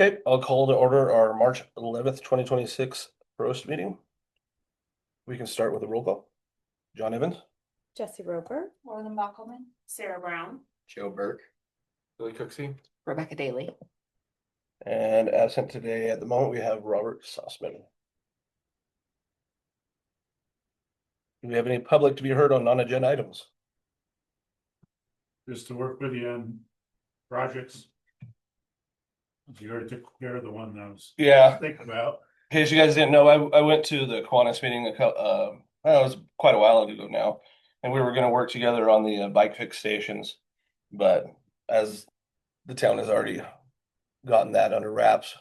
Okay, I'll call to order our March 11th, 2026 PROST meeting. We can start with a roll call. John Evans. Jesse Roper. Morgan Buckelman. Sarah Brown. Joe Burke. Billy Cooksey. Rebecca Daly. And absent today at the moment, we have Robert Sussman. Do we have any public to be heard on non-agenda items? Just to work with you on projects. You already took care of the one I was thinking about. In case you guys didn't know, I went to the Kiwanis meeting it was quite a while ago now, and we were going to work together on the bike fix stations, but as the town has already gotten that under wraps,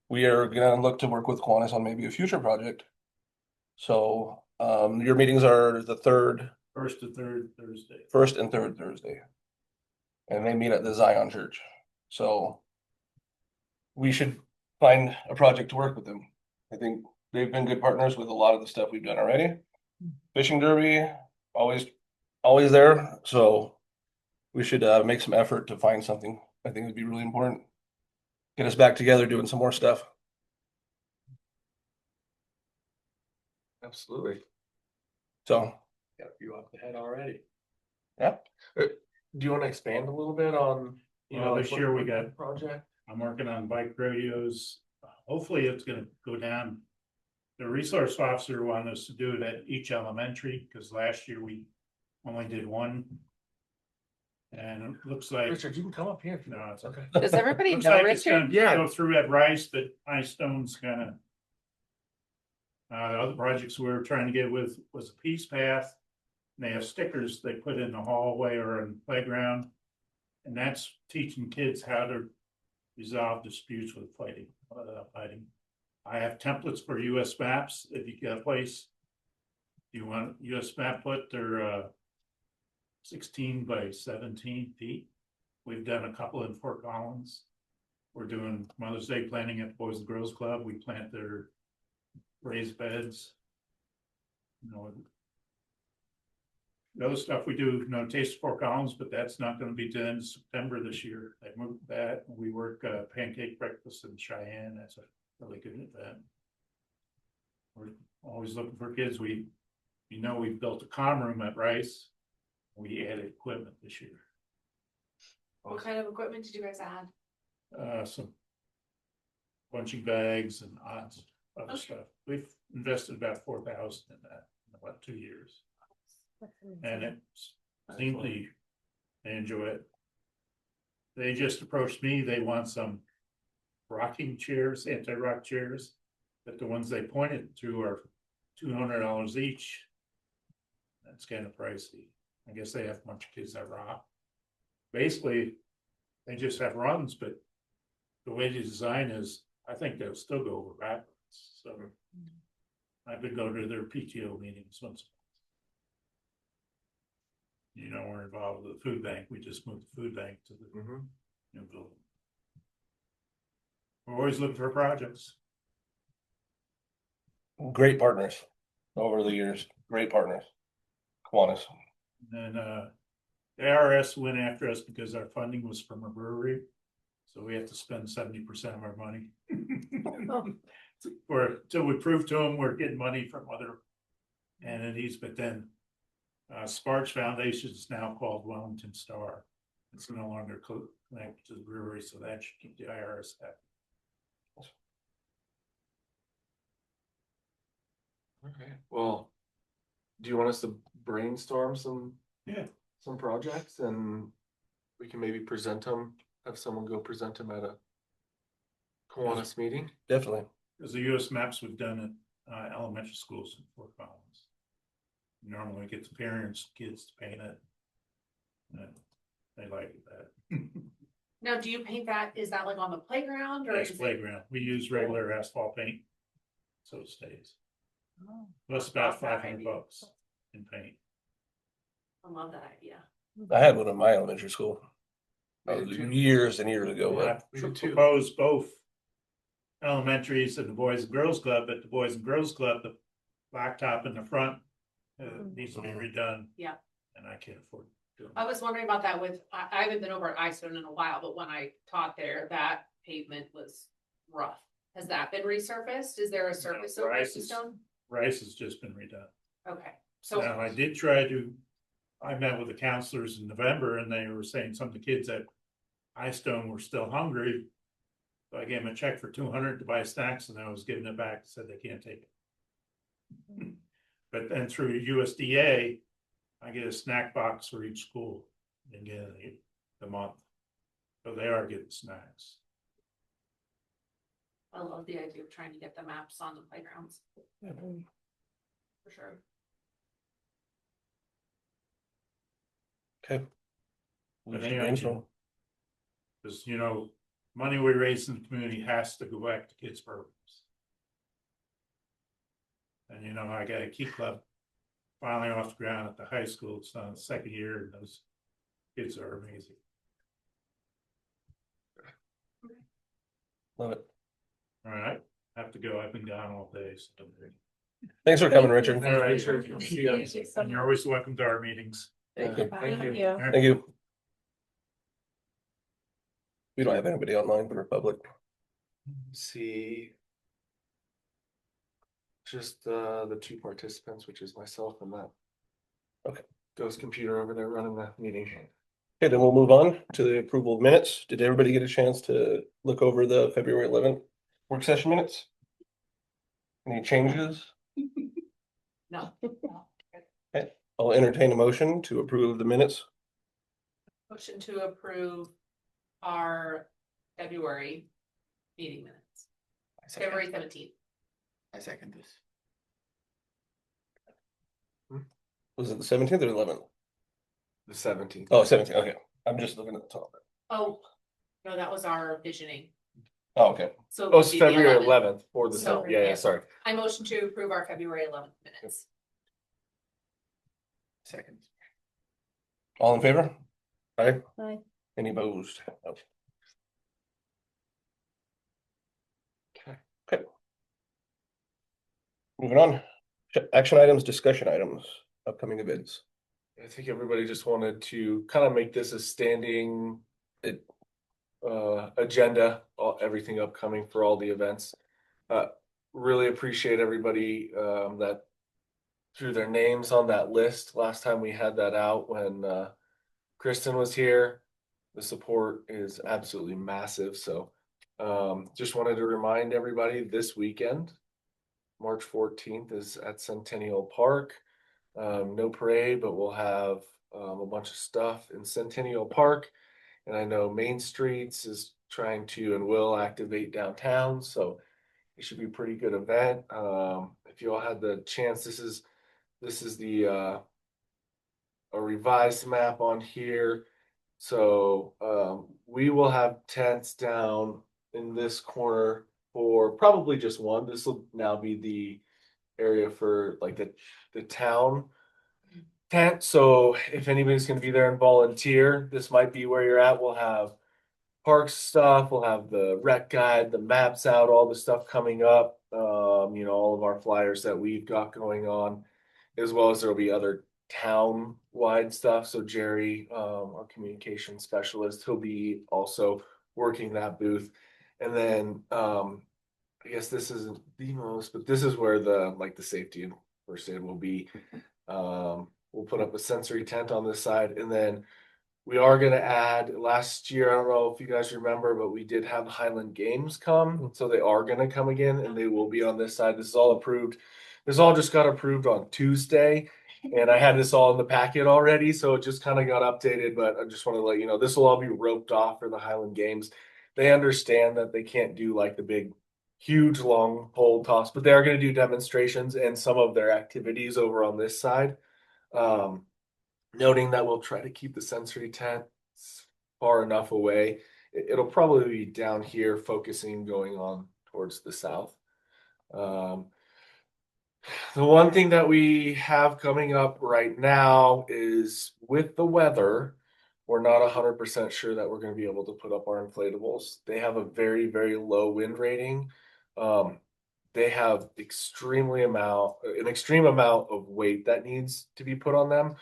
we are going to look to work with Kiwanis on maybe a future project. So your meetings are the First and third Thursday. First and third Thursday, and they meet at the Zion Church. So we should find a project to work with them. I think they've been good partners with a lot of the stuff we've done already. Fishing derby, always there. So we should make some effort to find something. I think it'd be really important. Get us back together doing some more stuff. Absolutely. So Got a few off the head already. Yeah. Do you want to expand a little bit on, This year we got project? I'm working on bike radios. Hopefully it's gonna go down. The resource officer wanted us to do it at each elementary, because last year we only did one. And it looks like. Richard, you can come up here. No, it's okay. Does everybody Looks know like it's Richard? gonna go through at Rice, but Stone's gonna. The other projects we were trying to get with was a peace path. And they have stickers they put in the hallway or in the playground. And that's teaching kids how to resolve disputes with fighting. I have templates for US maps. If you get a place, you want US map put, they're 16 by 17 feet. We've done a couple in Fort Collins. We're doing Mother's Day planting at the Boys and Girls Club. We plant their raised beds. The other stuff we do, Taste of Fort Collins, but that's not going to be done in September this year. I moved that. We work pancake breakfast in Cheyenne. That's a really good event. We're always looking for kids. We built a comm room at Rice. We added equipment this year. What kind of equipment did you guys add? Some punching bags and other stuff. We've invested about $4,000 in that in about 2 years. And it seems they enjoy it. They just approached me. They want some rocking chairs, anti-rock chairs, but the ones they pointed to are $200 each. That's kind of pricey. I guess they have a bunch of kids that rock. Basically, they just have runs, but the way the design is, I think they'll still go over backwards. So I've been going to their PTO meetings once. We're involved with the food bank. We just moved the food bank to the new building. We're always looking for projects. great partners over the years. Great partners. Kiwanis. And the ARS went after us because our funding was from a brewery. So we have to spend 70% of our money. Until we prove to them we're getting money from other entities, but then Sparks Foundation is now called Wellington Star. It's no longer connected to the brewery, so that should keep the IRS happy. Okay, well, do you want us to brainstorm some projects, and we can maybe present them, have someone go present them at a Kiwanis meeting? Definitely. Because the US maps we've done at elementary schools in Fort Collins. Normally we get the parents, kids to paint it. And they like that. Now, do you paint that? Is that like on the playground or That's is playground. We use regular asphalt paint. So it stays. That's about $500 in paint. I love that idea. I had one in my elementary school. I did too. Years and years ago. I proposed both elementaries and the Boys and Girls Club, but the Boys and Girls Club, the blacktop in the front needs to be redone. Yeah. And I can't afford to do it. I was wondering about that I haven't been over at iStone in a while, but when I taught there, that pavement was rough. Has that been resurfaced? Is there a surface over Rice is- Keystone? Rice has just been redone. Okay, so, Now, I did try to, I met with the counselors in November and they were saying some of the kids at Stone were still hungry. So I gave them a check for 200 to buy snacks and I was giving it back, said they can't take it. But then through USDA, I get a snack box for each school again the month. So they are getting snacks. I love the idea of trying to get the maps on the playgrounds. For sure. Okay. We But should anyway, brainstorm. Because, you know, money we raise in the community has to go back to kids' programs. And, you know, I got a Key Club finally off the ground at the high school. It's on the second year and those kids are amazing. Love it. All right, have to go. I've been gone all day. So. Thanks for coming, Richard. All right, Sure. see you. And you're always welcome to our meetings. Thank you. Thank you. Yeah. Thank you. We don't have anybody online for Republic. See. Just the two participants, which is myself and that. Okay. Ghost computer over there running the meeting. Okay, then we'll move on to the approval of minutes. Did everybody get a chance to look over the February 11th work session minutes? Any changes? No. I'll entertain a motion to approve the minutes. Motion to approve our February meeting minutes, February 17th. I second this. Was it the 17th or 11th? The 17th. Oh, 17th, okay. I'm just looking at the top. Oh, no, that was our visioning. Oh, okay. So. Oh, it's it'd be the February 11th. 11th for the, So, yeah, yeah. sorry. I motion to approve our February 11th minutes. Second. All in favor? Aye. Aye. Any opposed? No. Okay. Okay. Moving on. Action items, discussion items, upcoming events. I think everybody just wanted to kind of make this a standing agenda, everything upcoming for all the events. Really appreciate everybody that threw their names on that list last time we had that out when Kristen was here. The support is absolutely massive. So just wanted to remind everybody this weekend, March 14th is at Centennial Park. No parade, but we'll have a bunch of stuff in Centennial Park. And I know Main Streets is trying to and will activate downtown. So it should be a pretty good event. If you all had the chance, this is the a revised map on here. So we will have tents down in this corner for probably just one. This will now be the area for like the town tent. So if anybody's gonna be there and volunteer, this might be where you're at. We'll have park stuff, we'll have the rec guide, the maps out, all the stuff coming up. You know, all of our flyers that we've got going on, as well as there'll be other town-wide stuff. So Jerry, our communication specialist, he'll be also working that booth. And then I guess this isn't the most, but this is where the safety and first aid will be. We'll put up a sensory tent on this side, and then we are gonna add, last year, I don't know if you guys remember, but we did have Highland Games come, so they are gonna come again, and they will be on this side. This is all approved. This all just got approved on Tuesday, and I had this all in the packet already, so it just kind of got updated, but I just want to let you know, this will all be roped off for the Highland Games. They understand that they can't do like the big, huge, long pole toss, but they are gonna do demonstrations and some of their activities over on this side. Noting that we'll try to keep the sensory tent far enough away. It'll probably be down here focusing going on towards the south. The one thing that we have coming up right now is with the weather, we're not 100% sure that we're going to be able to put up our inflatables. They have a very, very low wind rating. They have an extreme amount of weight that needs to be put on them.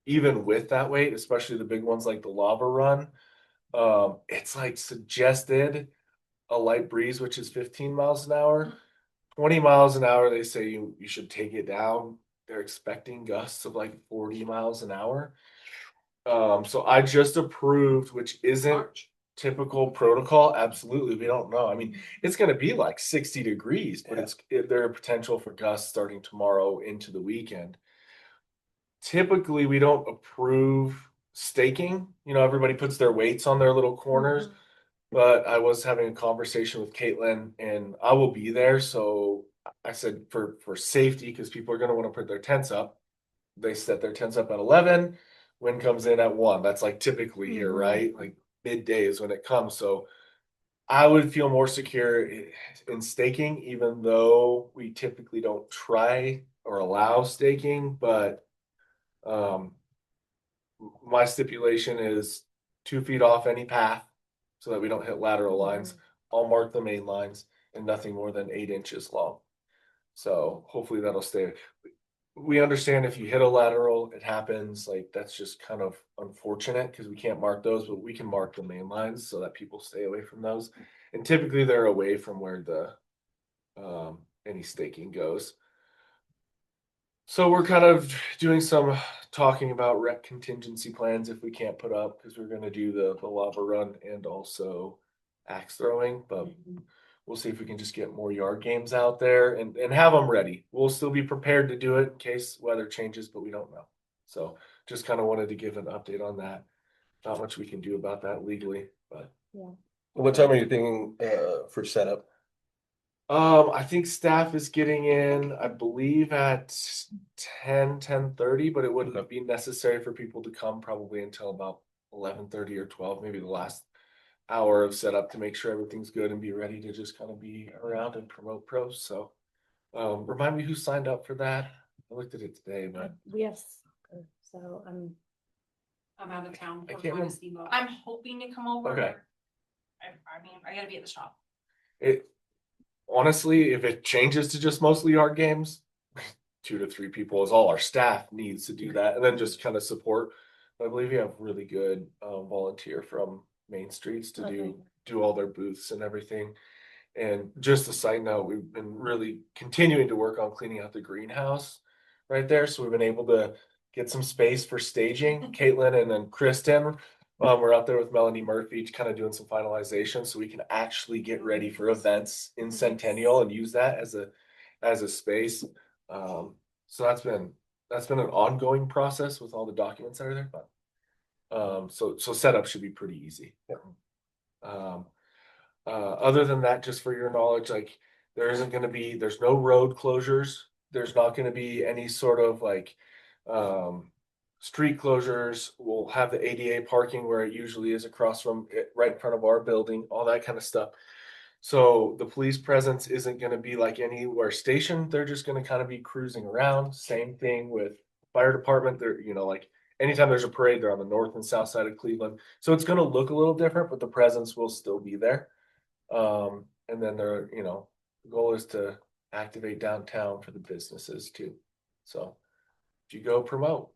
Even with that weight, especially the big ones like the lava run, it's like suggested a light breeze, which is 15 miles an hour. 20 miles an hour, they say you should take it down. They're expecting gusts of like 40 miles an hour. So I just approved, which isn't typical protocol. Absolutely, we don't know. I mean, it's going to be like 60 degrees, but there are potential for gusts starting tomorrow into the weekend. Typically, we don't approve staking. You know, everybody puts their weights on their little corners. But I was having a conversation with Caitlin, and I will be there. So I said for safety, because people are going to want to put their tents up. They set their tents up at 11. Wind comes in at 1. That's like typically here, right? Like midday is when it comes. So I would feel more secure in staking, even though we typically don't try or allow staking. But my stipulation is 2 feet off any path so that we don't hit lateral lines. I'll mark the main lines and nothing more than 8 inches long. So hopefully that'll stay. We understand if you hit a lateral, it happens. Like that's just kind of unfortunate because we can't mark those, but we can mark the main lines so that people stay away from those. And typically they're away from where the any staking goes. So we're kind of doing some talking about rec contingency plans if we can't put up, because we're going to do the lava run and also axe throwing, but we'll see if we can just get more yard games out there and have them ready. We'll still be prepared to do it in case weather changes, but we don't know. So just kind of wanted to give an update on that. Not much we can do about that legally, but What time are you thinking for setup? I think staff is getting in, I believe at 10:30, but it wouldn't be necessary for people to come probably until about 11:30 or 12, maybe the last hour of setup to make sure everything's good and be ready to just kind of be around and promote pros. So remind me who signed up for that. I looked at it today, but We have soccer, so I'm I'm out of town. I We're can't going to Steamboat. I'm hoping to come over. Okay. I mean, I gotta be at the shop. it honestly, if it changes to just mostly yard games, 2 to 3 people is all our staff needs to do that, and then just kind of support. I believe you have really good volunteer from Main Streets to do all their booths and everything. And just a side note, we've been really continuing to work on cleaning out the greenhouse right there. So we've been able to get some space for staging. Caitlin and then Kristen, we're out there with Melanie Murphy, kind of doing some finalization so we can actually get ready for events in Centennial and use that as a space. So that's been an ongoing process with all the documents that are there, but so setup should be pretty easy. Other than that, just for your knowledge, like there's no road closures. There's not going to be any sort of like street closures. We'll have the ADA parking where it usually is across from it, right in front of our building, all that kind of stuff. So the police presence isn't going to be like anywhere stationed. They're just going to kind of be cruising around. Same thing with fire department. They're, like anytime there's a parade, they're on the north and south side of Cleveland. So it's going to look a little different, but the presence will still be there. And then the goal is to activate downtown for the businesses too. So if you go promote,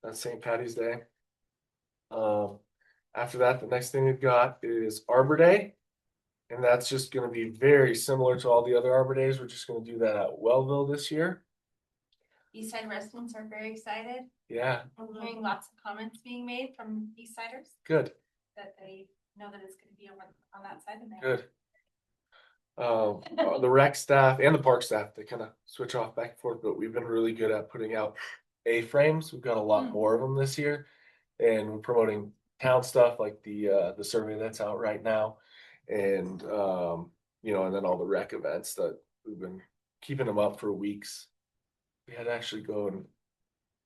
that's St. Paddy's Day. After that, the next thing we've got is Arbor Day. And that's just going to be very similar to all the other Arbor Days. We're just going to do that at Wellville this year. Eastside residents are very excited. Yeah. I'm hearing lots of comments being made from Eastsiders Good. that they know that it's gonna be on that side of Good. The rec staff and the park staff, they kind of switch off back and forth, but we've been really good at putting out A-frames. We've got a lot more of them this year, and we're promoting town stuff like the survey that's out right now, and and then all the rec events that we've been keeping them up for weeks. We had to actually go and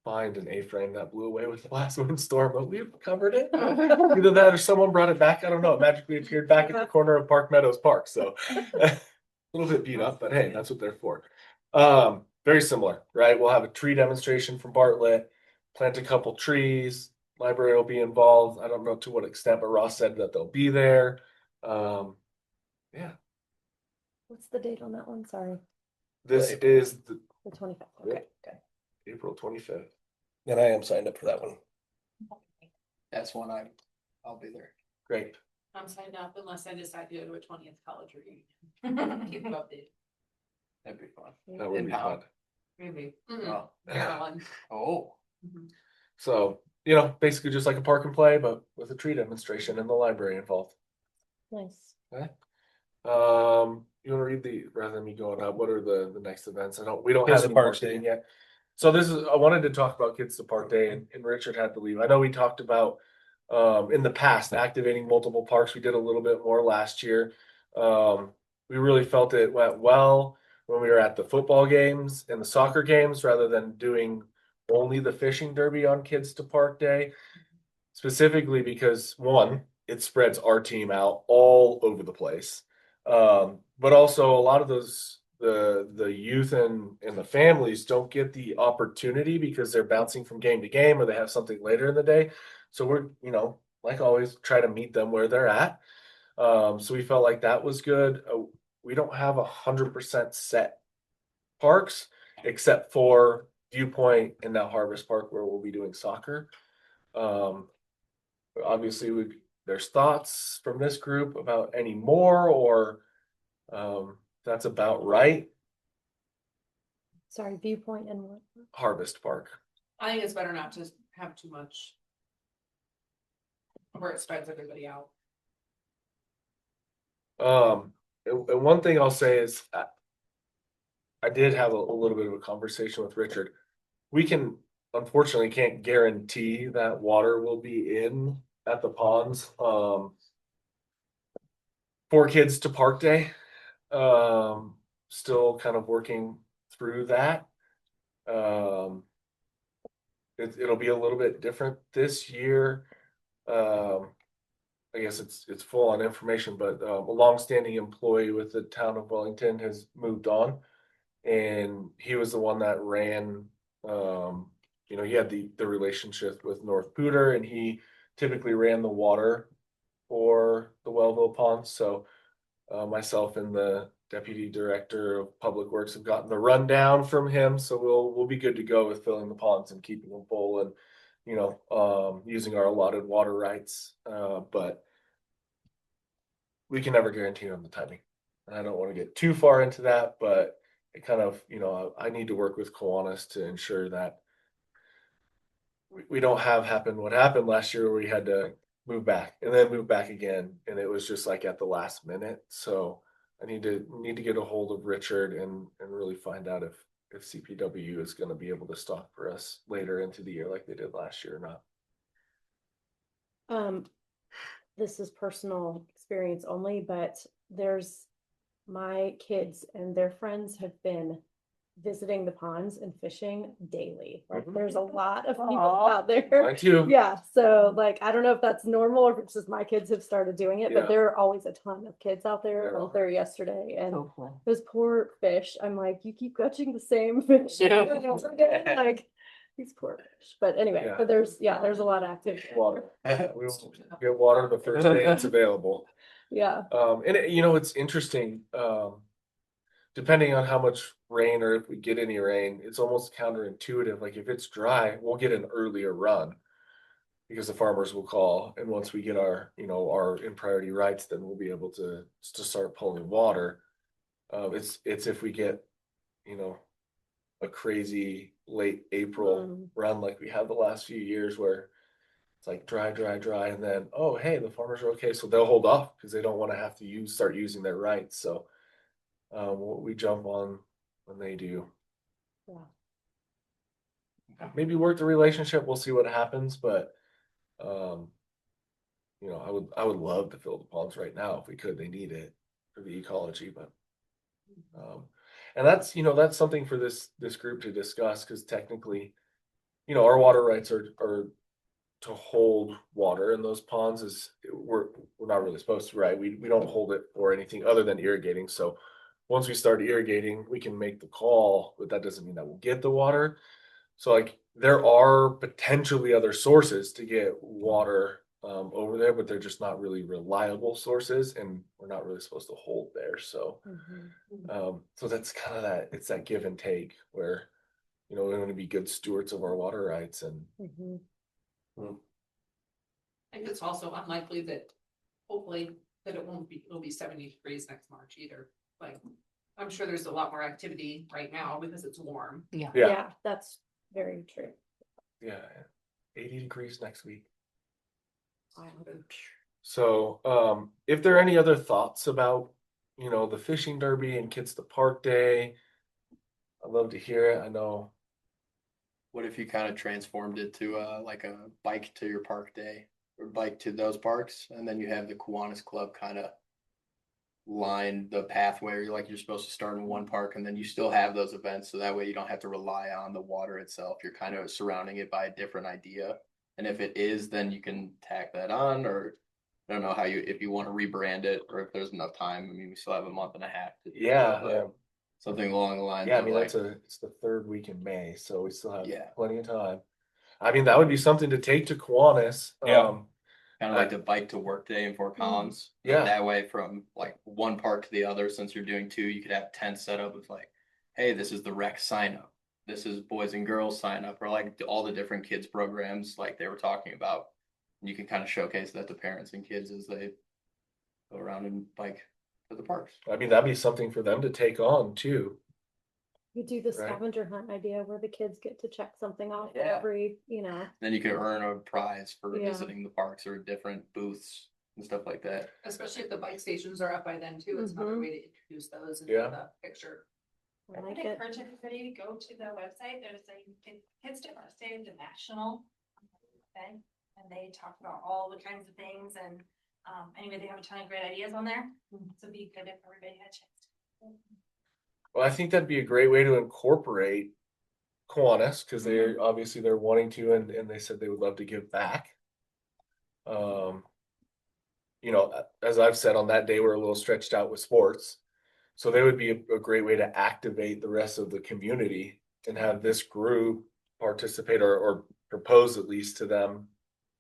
find an A-frame that blew away with the last windstorm, but we've covered it. Either that or someone brought it back. I don't know. It magically appeared back at the corner of Park Meadows Park. So a little bit beat up, but hey, that's what they're for. Very similar, right? We'll have a tree demonstration from Bartlett, plant a couple trees, library will be involved. I don't know to what extent, but Ross said that they'll be there. Yeah. What's the date on that one? Sorry. This is the The 25th. Okay, good. April 25th. And I am signed up for that one. That's one I'll be there. Great. I'm signed up unless I decide to go to a 20th college reunion. Keep them updated. That'd be fun. That would In be town. fun. Maybe. Oh. Maryland. Oh, Mhm. So, you know, basically just like a park and play, but with a tree demonstration and the library involved. Nice. You wanna read rather than me going up, what are the next events? We don't Kids have to any Parks marketing Day. yet. So I wanted to talk about Kids to Park Day and Richard had to leave. I know we talked about, in the past, activating multiple parks. We did a little bit more last year. We really felt it went well when we were at the football games and the soccer games, rather than doing only the fishing derby on Kids to Park Day. Specifically because one, it spreads our team out all over the place. But also a lot of the youth and the families don't get the opportunity because they're bouncing from game to game or they have something later in the day. So we're, you know, like always, try to meet them where they're at. So we felt like that was good. We don't have 100% set parks except for Viewpoint and now Harvest Park where we'll be doing soccer. Obviously, there's thoughts from this group about any more, or that's about right. Sorry, Viewpoint and what? Harvest Park. I think it's better not to have too much. Where it spreads everybody out. And one thing I'll say is, I did have a little bit of a conversation with Richard. We unfortunately can't guarantee that water will be in at the ponds. For Kids to Park Day. Still kind of working through that. It'll be a little bit different this year. I guess it's full on information, but a longstanding employee with the town of Wellington has moved on. And he was the one that ran, you know, he had the relationship with North Pooter and he typically ran the water for the Wellville ponds. So myself and the deputy director of public works have gotten the rundown from him, so we'll be good to go with filling the ponds and keeping them full and, you know, using our allotted water rights. But we can never guarantee on the timing. And I don't want to get too far into that, but it kind of, you know, I need to work with Kiwanis to ensure that we don't have what happened last year where we had to move back and then move back again. And it was just like at the last minute. So I need to get a hold of Richard and really find out if CPW is going to be able to stock for us later into the year like they did last year or not. This is personal experience only, but my kids and their friends have been visiting the ponds and fishing daily. Like there's a lot of people out there. Mine too. Yeah, so like I don't know if that's normal or if it's just my kids have started doing it, Yeah. but there are always a ton of kids out there. There I was are. there yesterday and so cool. those poor fish, I'm like, you keep catching the same fish. Yeah. Like these poor fish. But anyway, Yeah. but there's a lot of activity. Water. We will get water the first day it's available. Yeah. And you know, it's interesting. Depending on how much rain or if we get any rain, it's almost counterintuitive. Like if it's dry, we'll get an earlier run because the farmers will call. And once we get our in priority rights, then we'll be able to start pulling water. It's if we get, you know, a crazy late April run like we had the last few years where it's like dry, and then, oh, hey, the farmers are okay. So they'll hold off because they don't want to have to start using their rights. So we jump on when they do. Yeah. Maybe work the relationship. We'll see what happens, but you know, I would love to fill the ponds right now if we could. They need it for the ecology, but and that's something for this group to discuss because technically, you know, our water rights are to hold water in those ponds. We're not really supposed to, right? We don't hold it for anything other than irrigating. So once we start irrigating, we can make the call, but that doesn't mean that we'll get the water. So like there are potentially other sources to get water over there, but they're just not really reliable sources and we're not really supposed to hold there. So so that's kind of it's that give and take where, you know, we want to be good stewards of our water rights and I think it's also unlikely that hopefully that it'll be 70 degrees next March either. Like, I'm sure there's a lot more activity right now because it's warm. Yeah. Yeah, that's very true. Yeah, 80 degrees next week. Wow. So, if there are any other thoughts about, the fishing derby and Kids to Park Day, I'd love to hear it. I know. What if you kind of transformed it to like a bike to your park day or bike to those parks, and then you have the Kiwanis Club kind of line the pathway like you're supposed to start in one park, and then you still have those events, so that way you don't have to rely on the water itself. You're kind of surrounding it by a different idea, and if it is, then you can tack that on, or I don't know if you want to rebrand it, or if there's enough time. I mean, we still have a month and a half to do it, Yeah, but yeah. something along the lines Yeah, I of mean, like, it's the third week in May, so we still have Yeah. plenty of time. I mean, that would be something to take to Kiwanis. Yeah. kind of like the bike to work day in Fort Collins. Yeah. That way from like one park to the other, since you're doing two, you could have tents set up with like, hey, this is the rec sign up. This is boys and girls sign up, or like all the different kids programs like they were talking about. You can kind of showcase that to parents and kids as they go around and bike to the parks. I mean, that'd be something for them to take on too. You do the Right. scavenger hunt idea where the kids get to check something off Yeah. every, Then you could earn a prize for Yeah. visiting the parks or different booths and stuff like that. Especially if the bike stations are up by then too. It's another Mhm. way to introduce those into Yeah. the picture. I I like would it. encourage everybody to go to the website. There's a Kids Diversity International thing, and they talk about all the kinds of things. And anyway, they have a ton of great ideas on there. So it'd be good if everybody had a chance. Well, I think that'd be a great way to incorporate Kiwanis, because they're obviously they're wanting to, and they said they would love to give back. As I've said, on that day, we're a little stretched out with sports. So they would be a great way to activate the rest of the community and have this group participate or propose at least to them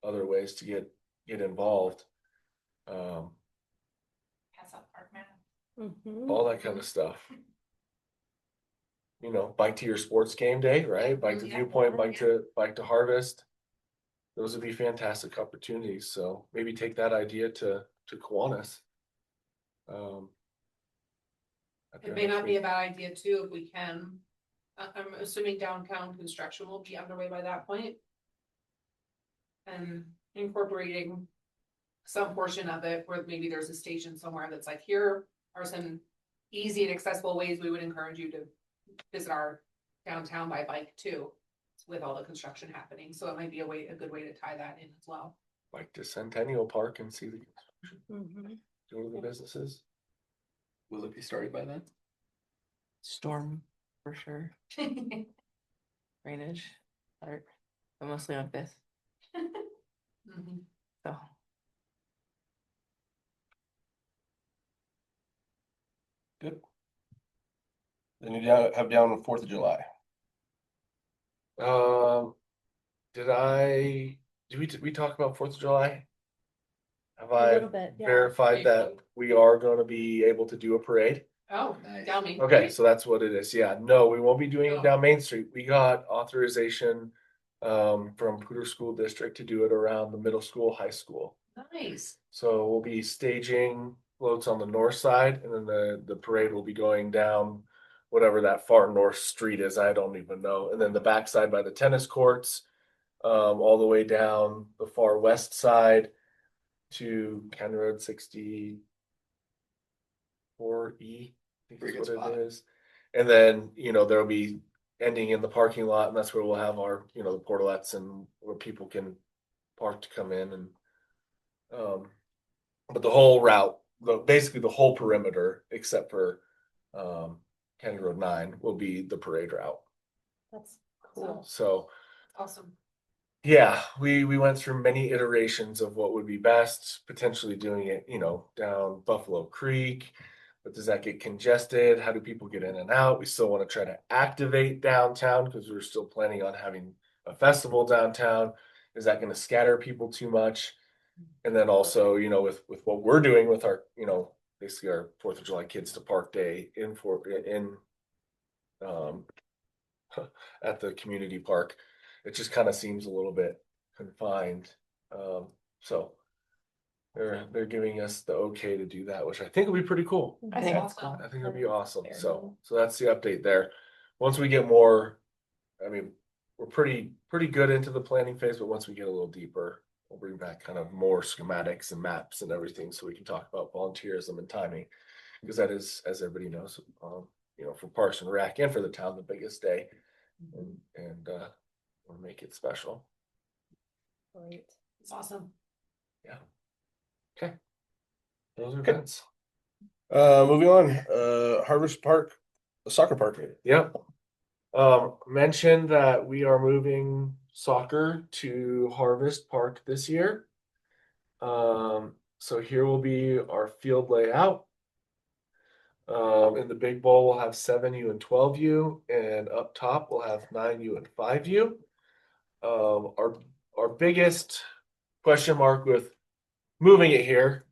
other ways to get involved. Pass out park map. Mhm. All that kind of stuff. Bike to your sports game day, right? Bike to Yeah. Viewpoint, bike to Harvest. Those would be fantastic opportunities. So maybe take that idea to Kiwanis. At It their may next not be a meeting. bad idea too, if we can. I'm assuming downtown construction will be underway by that point. And incorporating some portion of it where maybe there's a station somewhere that's like, here are some easy and accessible ways we would encourage you to visit our downtown by bike too, with all the construction happening. So it might be a good way to tie that in as well. Bike to Centennial Park and see Mhm. go to the businesses. Will it be started by then? Storm for sure. Drainage, start, but mostly on Fifth. Mhm. So Good. Then you have down on 4th of July. Did we talk about 4th of July? Have A I little bit, yeah. verified that we are going to be able to do a parade? Oh, Nice. down Main Okay, Street? so that's what it is. Yeah, no, we won't be doing it Oh. down Main Street. We got authorization from Poudre School District to do it around the middle school, high school. Nice. So we'll be staging floats on the north side, and then the parade will be going down whatever that far north street is. I don't even know. And then the backside by the tennis courts, all the way down the far west side to County Road 64E. I think Pretty is good what spot. it is. And then, there'll be ending in the parking lot, and that's where we'll have our, the portalettes and where people can park to come in and but the whole route, basically the whole perimeter, except for County Road 9, will be the parade route. That's cool. So Awesome. yeah, we went through many iterations of what would be best, potentially doing it, down Buffalo Creek. But does that get congested? How do people get in and out? We still want to try to activate downtown because we're still planning on having a festival downtown. Is that going to scatter people too much? And then also, with what we're doing with our, basically our 4th of July Kids to Park Day um, at the community park, it just kind of seems a little bit confined. So They're giving us the okay to do that, which I think will be pretty cool. I think it's Awesome. cool. I think it'll be awesome. Very So that's the update there. Once we get more, I mean, we're pretty good into the planning phase, but once we get a little deeper, we'll bring back kind of more schematics and maps and everything so we can talk about volunteerism and timing. Because that is, as everybody knows, for Parks and Rec and for the town, the biggest day. And we'll make it special. Great. It's awesome. Okay. Those are events. Moving on, Harvest Park, the soccer park. Yep. Mentioned that we are moving soccer to Harvest Park this year. So here will be our field layout. In the big bowl, we'll have 7U and 12U, and up top we'll have 9U and 5U. Our biggest question mark with moving it here,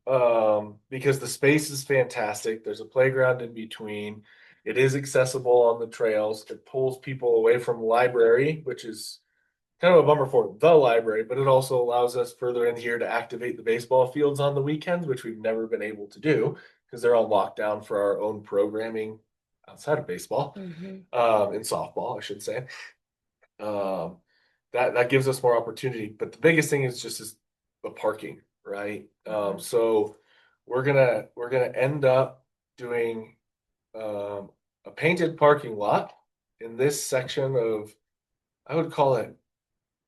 because the space is fantastic. There's a playground in between. It is accessible on the trails. It pulls people away from the library, which is kind of a bummer for the library, but it also allows us further in here to activate the baseball fields on the weekends, which we've never been able to do because they're on lockdown for our own programming outside of baseball, in softball, I should say. That gives us more opportunity, but the biggest thing is just the parking, right? So we're gonna end up doing a painted parking lot in this section of, I would call it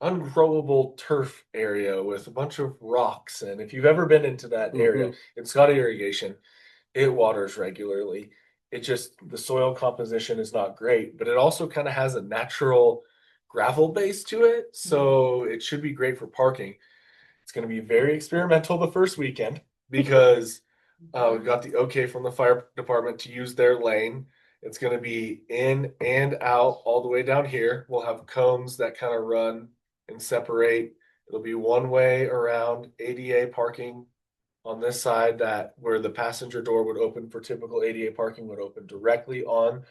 ungrowable turf area with a bunch of rocks. And if you've ever been into that area, it's got irrigation, it waters regularly. It just, the soil composition is not great, but it also kind of has a natural gravel base to it. So it should be great for parking. It's going to be very experimental the first weekend because we got the okay from the fire department to use their lane. It's going to be in and out all the way down here. We'll have cones that kind of run and separate. It'll be one way around ADA parking on this side, that where the passenger door would open for typical ADA parking would open directly on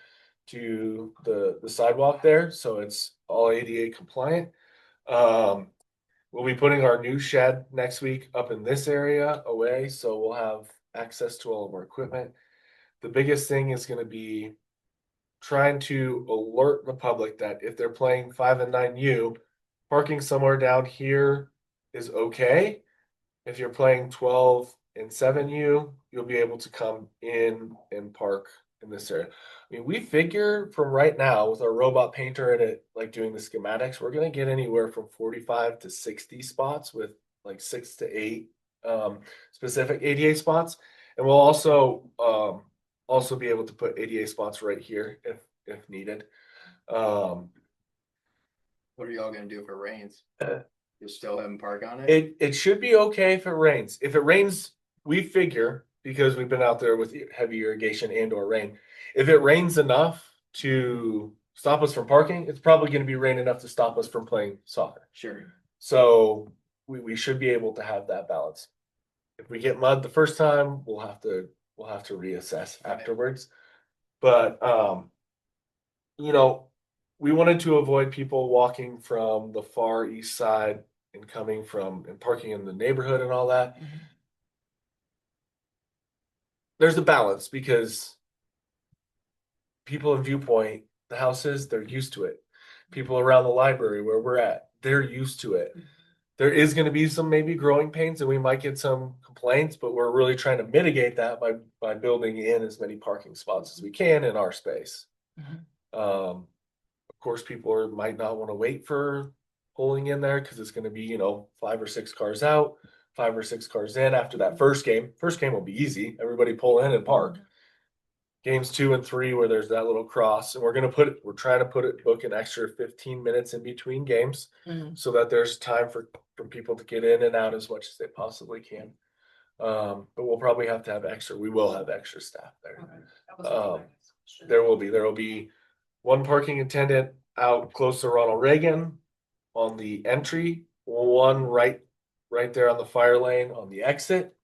to the sidewalk there. So it's all ADA compliant. We'll be putting our new shed next week up in this area away. So we'll have access to all of our equipment. The biggest thing is going to be trying to alert the public that if they're playing 5 and 9U, parking somewhere down here is okay. If you're playing 12 and 7U, you'll be able to come in and park in this area. I mean, we figure from right now with our robot painter and it like doing the schematics, we're gonna get anywhere from 45 to 60 spots with like 6 to 8 specific ADA spots. And we'll also be able to put ADA spots right here if needed. What are y'all gonna do if it rains? You still have them park on it? It should be okay if it rains. If it rains, we figure, because we've been out there with heavy irrigation and or rain, if it rains enough to stop us from parking, it's probably going to be rain enough to stop us from playing soccer. Sure. So we should be able to have that balance. If we get mud the first time, we'll have to reassess afterwards. But we wanted to avoid people walking from the far east side and coming from and parking in the neighborhood and all that. There's a balance because people in Viewpoint, the houses, they're used to it. People around the library where we're at, they're used to it. There is going to be some maybe growing pains and we might get some complaints, but we're really trying to mitigate that by building in as many parking spots as we can in our space. Of course, people might not want to wait for pulling in there because it's going to be, 5 or 6 cars out, 5 or 6 cars in after that first game. First game will be easy. Everybody pull in and park. Games 2 and 3 where there's that little cross, and we're trying to book an extra 15 minutes in between games so that there's time for people to get in and out as much as they possibly can. But we'll probably have to have we will have extra staff there. Okay. That was one of my questions. There will be one parking attendant out close to Ronald Reagan on the entry, one right there on the fire lane on the exit.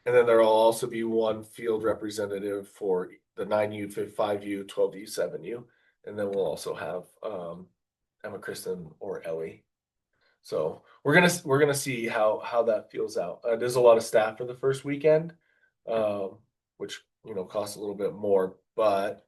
And then there will also be one field representative for the 9U, 5U, 12U, 7U. And then we'll also have Emma Kristen or Ellie. So we're gonna see how that feels out. There's a lot of staff for the first weekend, which, you know, costs a little bit more, but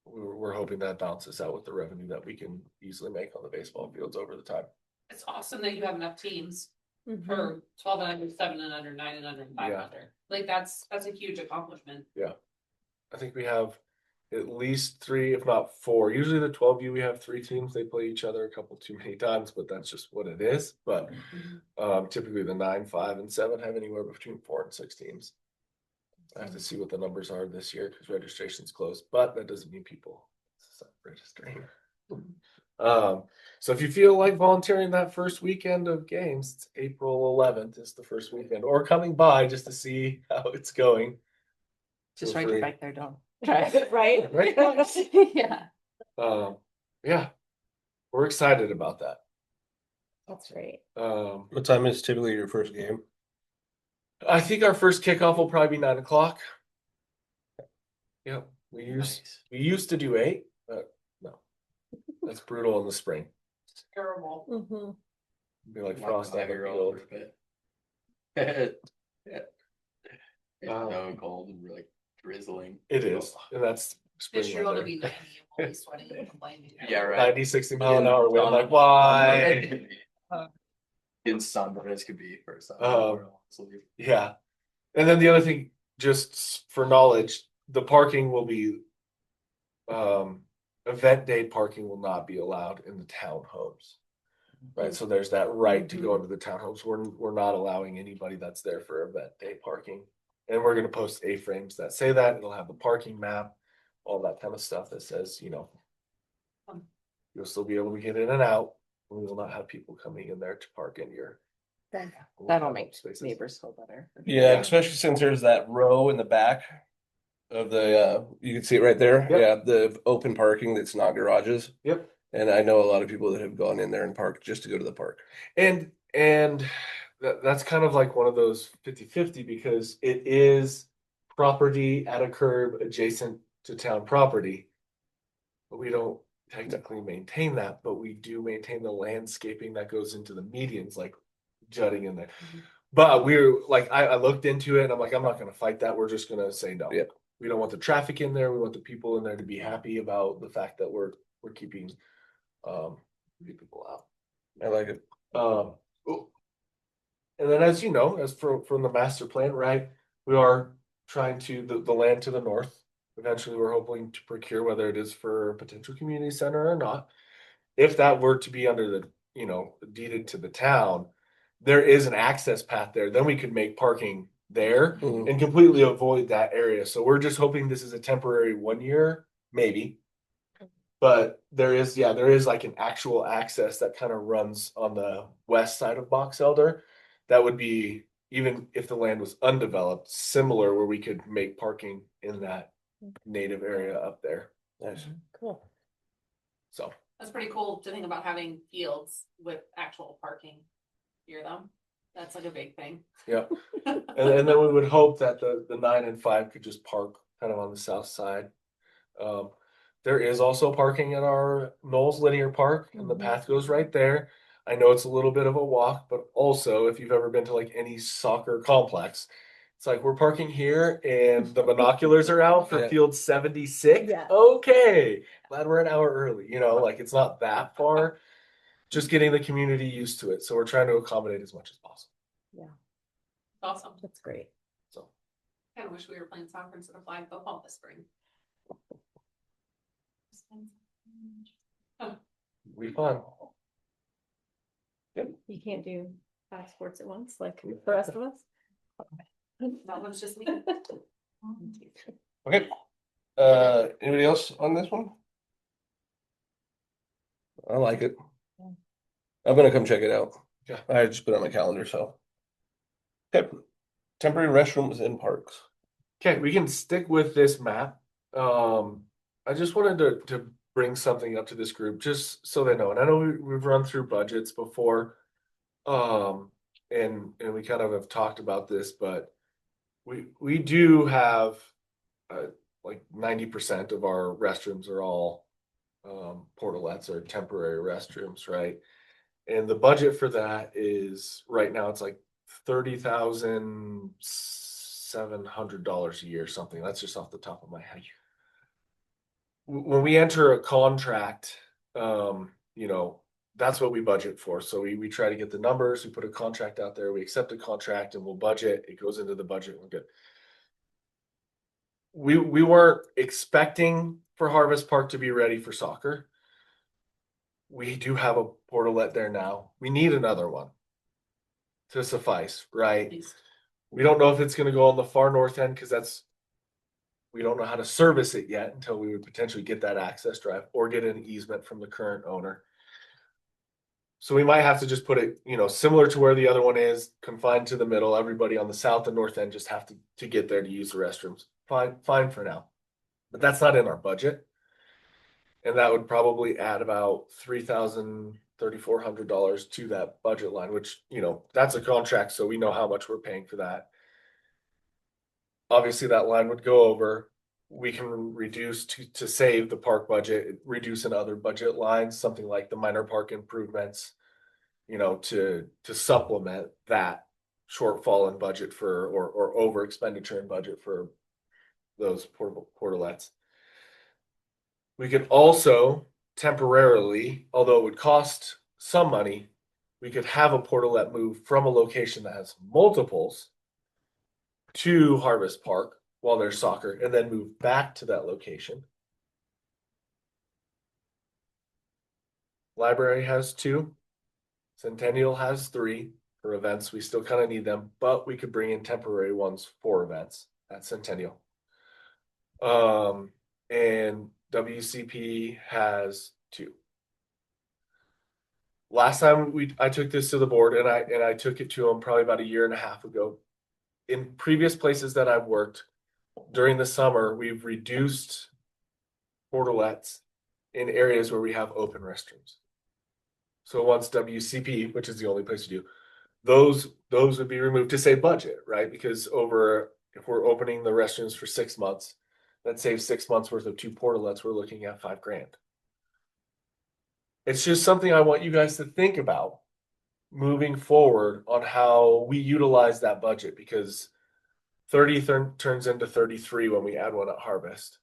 we're hoping that balances out with the revenue that we can easily make on the baseball fields over the time. It's awesome that you have enough teams Mhm. for 12 and under, 7 and under, 9 and under, and 5 and Yeah. under. Like that's a huge accomplishment. I think we have at least 3, if not 4. Usually the 12U, we have 3 teams. They play each other a couple too many times, but that's just what it is. But typically the 9, 5, and 7 have anywhere between 4 and 6 teams. I have to see what the numbers are this year because registration's closed, but that doesn't mean people stop registering. So if you feel like volunteering that first weekend of games, it's April 11th is the first weekend, or coming by just to see how it's going. Just Feel ride your free. bike there, don't drive. Right? Right? Yeah. Yeah, we're excited about that. That's great. What time is typically your first game? I think our first kickoff will probably be 9 o'clock. Yep, we used to do 8, but no, that's brutal in the spring. It's terrible. Mhm. Be like My frost on the 5-year-old field. for a bit. Yeah. It's Wow. so cold and really drizzling. It is, and that's spring This year it'll weather. be 90 and we'll be sweating and complaining. Yeah, right. 90, 60 mile an hour wind, like why? In sunburn as could be for a summer. honestly. Yeah. And then the other thing, just for knowledge, the parking will be, event day parking will not be allowed in the townhomes. Right, so there's that right to go into the townhomes. We're not allowing anybody that's there for event day parking. And we're gonna post A-frames that say that. It'll have the parking map, all that kind of stuff that says, you know, you'll still be able to get in and out. We will not have people coming in there to park in your. That'll make spaces. neighbors feel better. Yeah, Yeah. especially since there's that row in the back of the, you can see it right there. Yep. Yeah, the open parking that's not garages. Yep. And I know a lot of people that have gone in there and parked just to go to the park. And that's kind of like one of those 50-50 because it is property at a curb adjacent to town property. But we don't technically maintain that, but we do maintain the landscaping that goes into the medians, like jutting in there. But we're like, I looked into it and I'm like, I'm not gonna fight that. We're just gonna say no. Yeah. We don't want the traffic in there. We want the people in there to be happy about the fact that we're keeping people out. I like it. And then, as you know, as from the master plan, right, we are trying to the land to the north. Eventually, we're hoping to procure whether it is for a potential community center or not. If that were to be under the, you know, deeded to the town, there is an access path there. Then we could make parking there Mhm. and completely avoid that area. So we're just hoping this is a temporary 1 year, maybe. But there is like an actual access that kind of runs on the west side of Box Elder. That would be, even if the land was undeveloped, similar where we could make parking in that native area up there. Nice. Cool. So, That's pretty cool to think about having fields with actual parking near them. That's like a big thing. yeah. And then we would hope that the 9 and 5 could just park kind of on the south side. There is also parking at our Knowles Linear Park and the Mhm. path goes right there. I know it's a little bit of a walk, but also if you've ever been to like any soccer complex, it's like we're parking here and the binoculars are out for Yeah. field 76. Yeah. Okay, glad we're an hour early. You know, like it's not that far. Just getting the community used to it. So we're trying to accommodate as much as possible. Awesome. That's great. So Kind of wish we were playing soccer instead of flag football this spring. we fun. You can't do 5 sports at once like the rest of us. That one's just me. Okay. Anybody else on this one? I like it. I'm gonna come check it out. Yeah. I just put it on my calendar, so. Okay. Temporary restrooms in parks. Okay, we can stick with this map. I just wanted to bring something up to this group just so they know. And I know we've run through budgets before. And we kind of have talked about this, but we do have like 90% of our restrooms are all portalettes or temporary restrooms, right? And the budget for that is, right now, it's like $30,700 a year, something. That's just off the top of my head. When we enter a contract, you know, that's what we budget for. So we try to get the numbers, we put a contract out there, we accept a contract and we'll budget, it goes into the budget, we're good. We weren't expecting for Harvest Park to be ready for soccer. We do have a portalet there now. We need another one to suffice, right? We don't know if it's gonna go on the far north end, because we don't know how to service it yet until we would potentially get that access drive or get an easement from the current owner. So we might have to just put it, you know, similar to where the other one is, confined to the middle. Everybody on the south and north end just have to get there to use the restrooms. Fine for now. But that's not in our budget. And that would probably add about $3,400 to that budget line, which, you know, that's a contract, so we know how much we're paying for that. Obviously, that line would go over. We can reduce to save the park budget, reduce in other budget lines, something like the minor park improvements, you know, to supplement that shortfall in budget or over expenditure in budget for those portalets. We could also temporarily, although it would cost some money, we could have a portalet move from a location that has multiples to Harvest Park while there's soccer, and then move back to that location. Library has 2. Centennial has 3 for events. We still kind of need them, but we could bring in temporary ones for events at Centennial. And WCP has 2. Last time I took this to the board, and I took it to them probably about a year and a half ago. In previous places that I've worked during the summer, we've reduced portalets in areas where we have open restrooms. So once WCP, which is the only place to do, those would be removed to save budget, right? Because if we're opening the restrooms for 6 months, that saves 6 months worth of 2 portalets, we're looking at $5,000. It's just something I want you guys to think about moving forward on how we utilize that budget, because 30 turns into 33 when we add one at Harvest.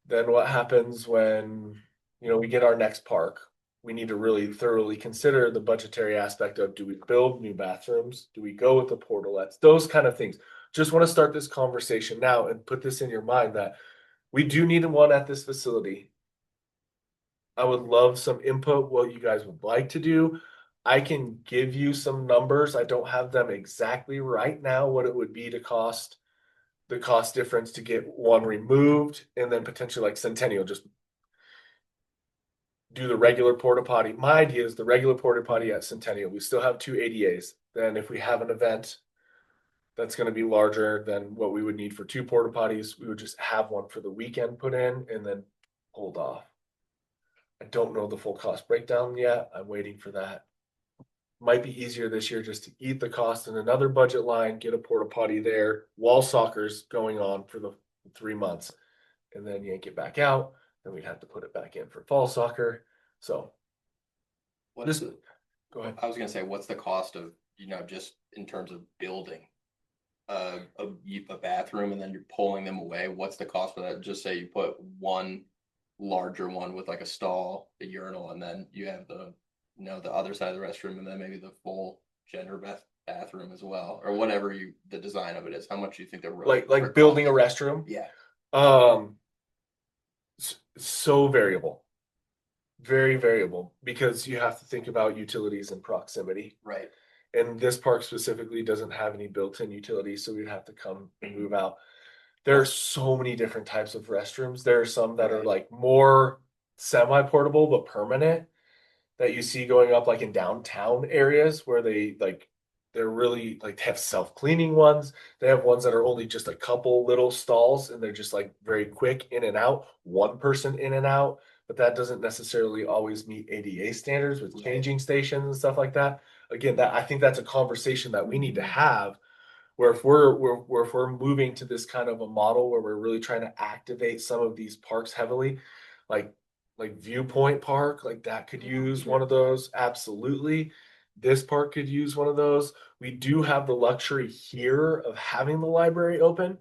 Then what happens when, you know, we get our next park? We need to really thoroughly consider the budgetary aspect of, do we build new bathrooms? Do we go with the portalets? Those kind of things. Just want to start this conversation now and put this in your mind that we do need one at this facility. I would love some input, what you guys would like to do. I can give you some numbers. I don't have them exactly right now, what it would be to cost, the cost difference to get one removed, and then potentially like Centennial, just do the regular porta potty. My idea is the regular porta potty at Centennial. We still have 2 ADAs. Then if we have an event that's going to be larger than what we would need for 2 porta potties, we would just have one for the weekend put in and then hold off. I don't know the full cost breakdown yet. I'm waiting for that. Might be easier this year just to eat the cost in another budget line, get a porta potty there while soccer's going on for the 3 months, and then yank it back out. Then we'd have to put it back in for fall soccer. So What's go ahead. I was gonna say, what's the cost of, you know, just in terms of building a bathroom and then you're pulling them away? What's the cost for that? Just say you put one larger one with like a stall, a urinal, and then you have the, you know, the other side of the restroom, and then maybe the full gender bathroom as well, or whatever the design of it is. How much do you think they're Like building a restroom? Yeah. So variable. Very variable, because you have to think about utilities and proximity. Right. And this park specifically doesn't have any built-in utilities, so we'd have to come and move out. There are so many different types of restrooms. There are some that are like more semi-portable but permanent, that you see going up like in downtown areas where they're really like, they have self-cleaning ones. They have ones that are only just a couple little stalls and they're just like very quick in and out, one person in and out. But that doesn't necessarily always meet ADA standards with changing stations and stuff like that. Again, I think that's a conversation that we need to have, where if we're moving to this kind of a model where we're really trying to activate some of these parks heavily, like like Viewpoint Park, like that could use one of those, absolutely. This park could use one of those. We do have the luxury here of having the library open.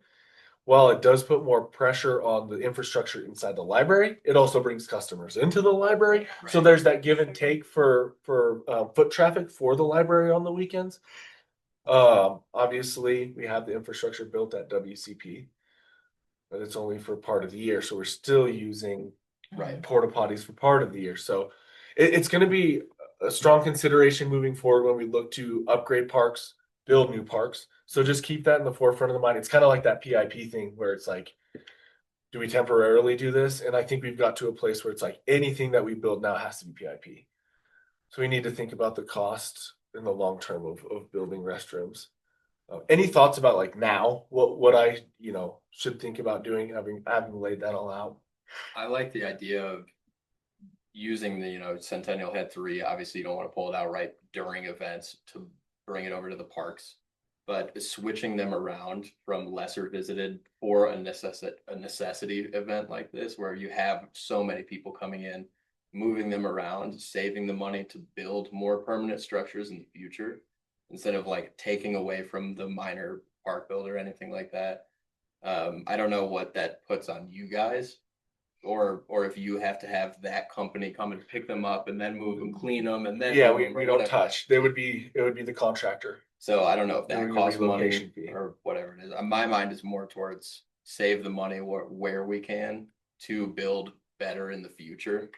While it does put more pressure on the infrastructure inside the library, it also brings customers into the library. So there's that give and take for foot traffic for the library on the weekends. Obviously, we have the infrastructure built at WCP, but it's only for part of the year. So we're still using Right. porta potties for part of the year. So it's going to be a strong consideration moving forward when we look to upgrade parks, build new parks. So just keep that in the forefront of the mind. It's kind of like that PIP thing where it's like, do we temporarily do this? And I think we've got to a place where it's like anything that we build now has to be PIP. So we need to think about the cost in the long term of building restrooms. Any thoughts about like now, what I, should think about doing, having laid that all out? I like the idea of using the, Centennial had 3, obviously you don't want to pull it out right during events to bring it over to the parks. But switching them around from lesser visited for a necessity event like this, where you have so many people coming in, moving them around, saving the money to build more permanent structures in the future, instead of like taking away from the minor park build or anything like that. I don't know what that puts on you guys, or if you have to have that company come and pick them up and then move them, clean them, and then Yeah, move we 'em or don't whatever. touch. It would be the contractor. So I don't know if that Doing a costs money relocation fee. or whatever it is. My mind is more towards save the money where we can to build better in the future.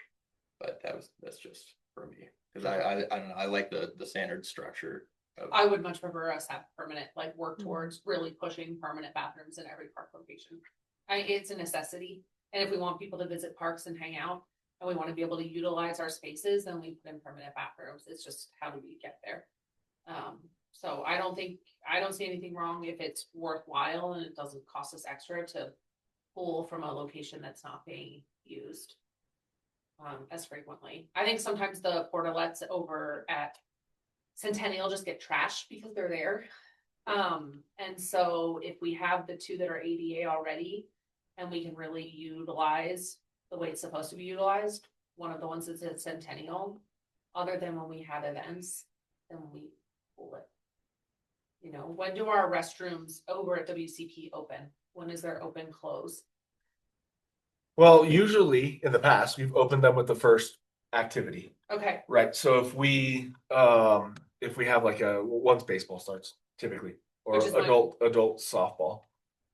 But that's just for me, because I don't know, I like the standard structure. I would much prefer us have permanent, like work Mhm. towards really pushing permanent bathrooms in every park location. It's a necessity, and if we want people to visit parks and hang out, and we want to be able to utilize our spaces, then we put in permanent bathrooms. It's just how do we get there? So I don't see anything wrong if it's worthwhile and it doesn't cost us extra to pull from a location that's not being used as frequently. I think sometimes the portalets over at Centennial just get trashed because they're there. And so if we have the 2 that are ADA already, and we can really utilize the way it's supposed to be utilized, one of the ones that's at Centennial, other than when we have events, then we pull it. When do our restrooms over at WCP open? When is their open close? Well, usually in the past, we've opened them with the first activity. Okay, Right. So if we have like once baseball starts typically, or Which is like- adult softball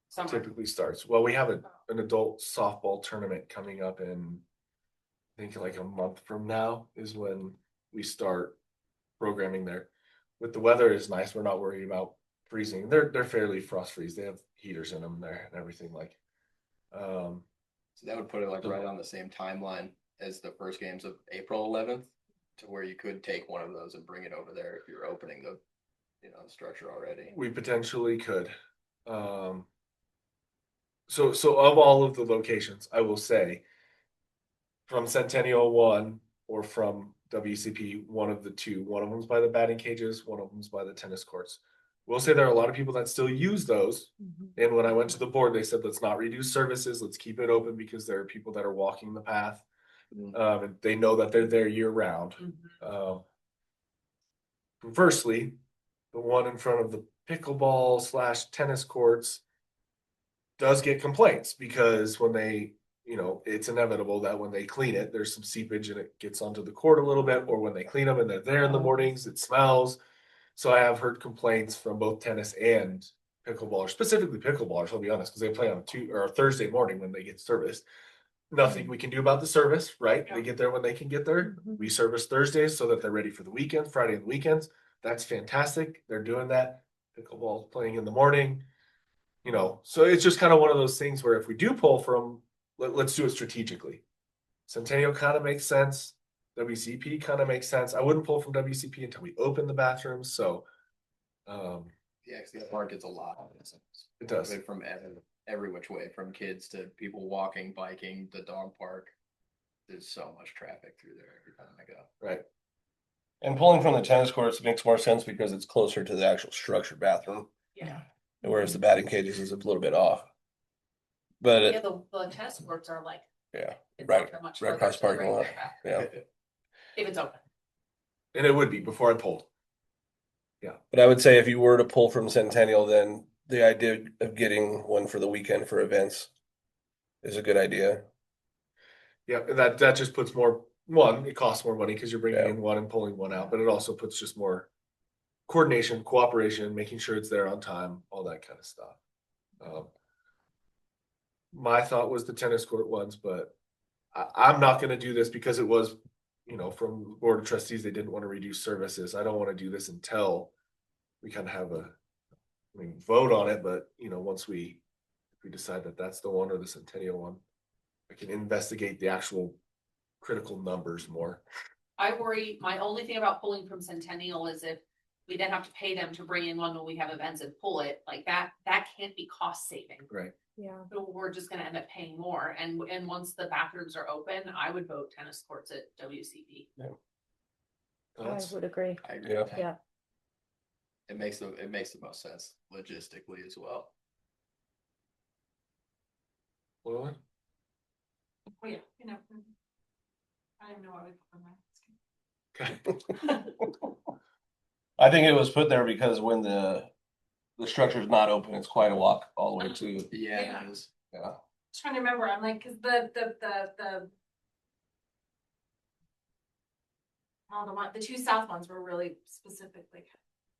summer. typically starts. Well, we have an adult softball tournament coming up in, I think like a month from now is when we start programming there. With the weather is nice. We're not worried about freezing. They're fairly frost freeze. They have heaters in them there and everything like. So that would put it like right on the same timeline as the first games of April 11th, to where you could take one of those and bring it over there if you're opening the structure already. We potentially could. So of all of the locations, I will say from Centennial 1 or from WCP, one of the 2, one of them's by the batting cages, one of them's by the tennis courts. We'll say there are a lot of people that still use those. And when I went to the board, they said, let's not reduce services. Let's keep it open because there are people that are walking the path. And they know that they're there year round. Conversely, the one in front of the pickleball / tennis courts does get complaints because when they, it's inevitable that when they clean it, there's some seepage and it gets onto the court a little bit, or when they clean them and they're there in the mornings, it smells. So I have heard complaints from both tennis and pickleballers, specifically pickleballers, I'll be honest, because they play on a Thursday morning when they get serviced. Nothing we can do about the service, right? They get there when they can get there. We service Thursdays so that they're ready for the weekend, Friday and weekends. That's fantastic. They're doing that. Pickleball playing in the morning, so it's just kind of one of those things where if we do pull from, let's do it strategically. Centennial kind of makes sense. WCP kind of makes sense. I wouldn't pull from WCP until we open the bathrooms. So, Yeah, because the park gets a lot. it does. From every which way, from kids to people walking, biking, the dog park. There's so much traffic through there every time I go. Right. And pulling from the tennis courts makes more sense because it's closer to the actual structured bathroom, Yeah. whereas the batting cages is a little bit off. But Yeah, the tennis courts are like Yeah, It's right, not that much right further across to the parking lot, regular path, yeah. If it's open. And it would be before I pulled. But I would say if you were to pull from Centennial, then the idea of getting one for the weekend for events is a good idea. Yeah, and that just puts more, one, it costs more money because you're bringing Yeah. in one and pulling one out, but it also puts just more coordination, cooperation, making sure it's there on time, all that kind of stuff. My thought was the tennis court ones, but I'm not gonna do this because it was, from the Board of Trustees, they didn't want to reduce services. I don't want to do this until we kind of have vote on it, but once we decide that that's the one or the Centennial one, I can investigate the actual critical numbers more. I worry, my only thing about pulling from Centennial is if we then have to pay them to bring in one when we have events and pull it, like that can't be cost saving. Right. Yeah. So we're just gonna end up paying more, and once the bathrooms are open, I would vote tennis courts at WCP. I would agree. I agree. Yeah. with that. Yeah. It makes the most sense logistically as well. Well, Oh, yeah, I don't know what we put on my. okay. I think it was put there because when the structure is not open, it's quite a walk all the way to, Yeah, Yeah. it is. yeah. Trying to remember, I'm like, cause the. Oh, the two south ones were really specific, like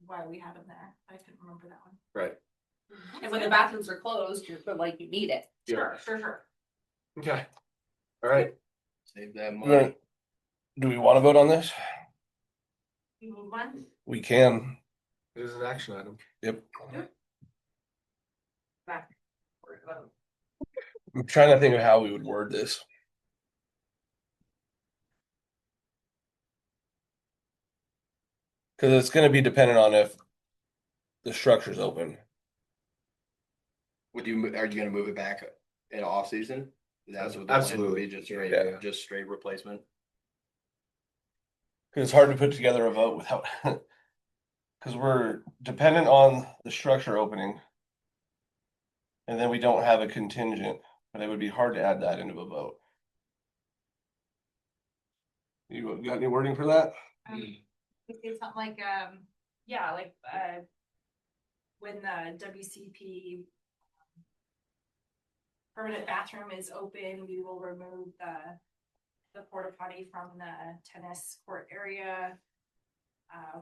why we had them there. I couldn't remember that one. Right. And when the bathrooms are closed, you're like, you need it. Yeah. Sure. Okay. All right. Save that We're gonna- money. Do we want to vote on this? You move on? We can. It is an action item. Yep. Back. I'm trying to think of how we would word this. Cause it's gonna be dependent on if the structure's open. Are you gonna move it back in off season? That's what the plan would Absolutely. be, just Yeah. straight replacement. Cause it's hard to put together a vote without. Cause we're dependent on the structure opening. And then we don't have a contingent, but it would be hard to add that into a vote. You got any wording for that? We did something like, yeah, like, when the WCP permanent bathroom is open, we will remove the porta potty from the tennis court area,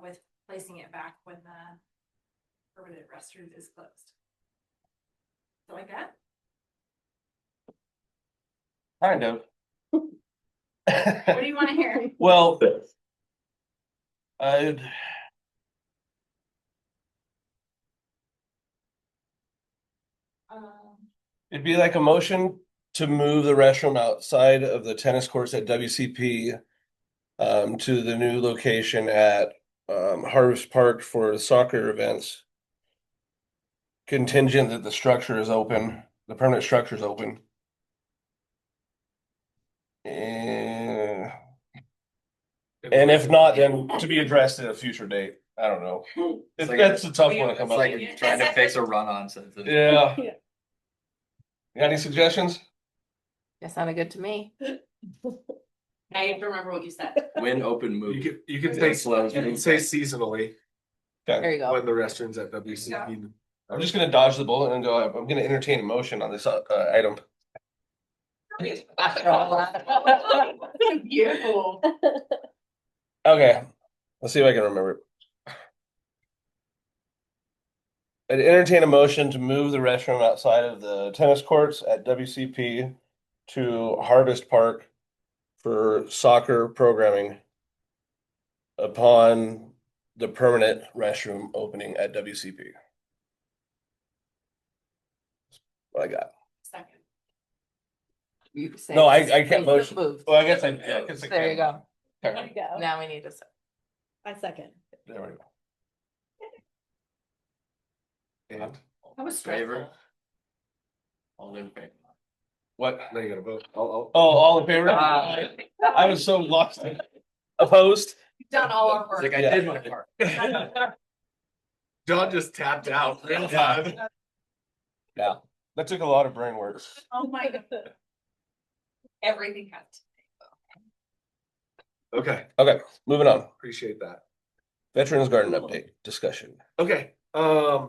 with placing it back when the permanent restroom is closed. So like that? Kind of. What do you wanna hear? Well. I'd. It'd be like a motion to move the restroom outside of the tennis courts at WCP. To the new location at Harvest Park for soccer events. Contingent that the structure is open, the permanent structure is open. And if not, then to be addressed at a future date. I don't know. It's like That's a tough one to come It's up like with. you're trying to fix a run-on sentence. Yeah. Yeah. You got any suggestions? That sounded good to me. Now you have to remember what you said. When open You move. can you can Yeah, say slow. you can say seasonally There you go. when the restrooms at WCP. I'm just gonna dodge the bullet and go, I'm gonna entertain a motion on this item. Beautiful. Okay, let's see if I can remember it. I'd entertain a motion to move the restroom outside of the tennis courts at WCP to Harvest Park for soccer programming upon the permanent restroom opening at WCP. What I got? Second. You say No, I it's can't so motion. moved. Well, I guess I guess I There you can. go. Okay, Go. Now we need to. I second. there we go. And That was Favor? stressful. All in favor. What? now you gotta vote. Oh, all in favor? I was so lost. Opposed? You've done all our It's work. like I Yeah. did my part. John just tapped out real time. Yeah, that took a lot of brain work. Oh my God. Everything has to. Okay, Okay, moving on. appreciate that. Veterans Garden update discussion. Okay, I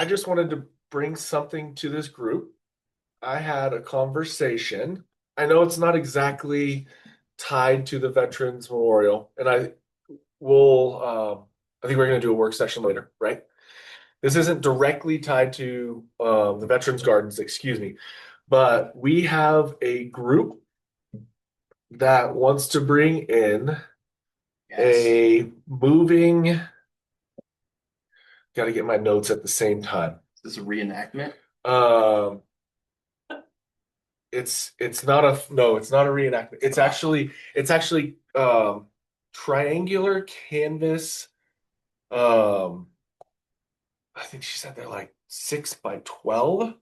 just wanted to bring something to this group. I had a conversation. I know it's not exactly tied to the Veterans Memorial, and I think we're gonna do a work session later, right? This isn't directly tied to the Veterans Gardens, excuse me, but we have a group that wants to bring in Yes. a moving. Got to get my notes at the same time. This is a reenactment. Um, it's not a reenactment. It's actually triangular canvas. I think she said they're like 6 by 12.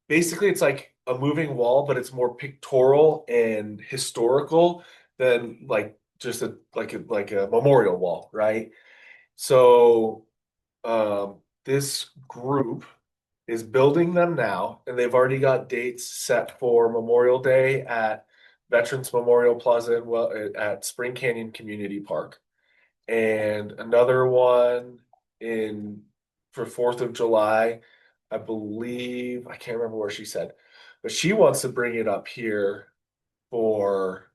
Basically it's like a moving wall, but it's more pictorial and historical than like just like a memorial wall, right? So this group is building them now, and they've already got dates set for Memorial Day at Veterans Memorial Plaza and well at Spring Canyon Community Park, and another one in for 4th of July. I believe I can't remember where she said, but she wants to bring it up here for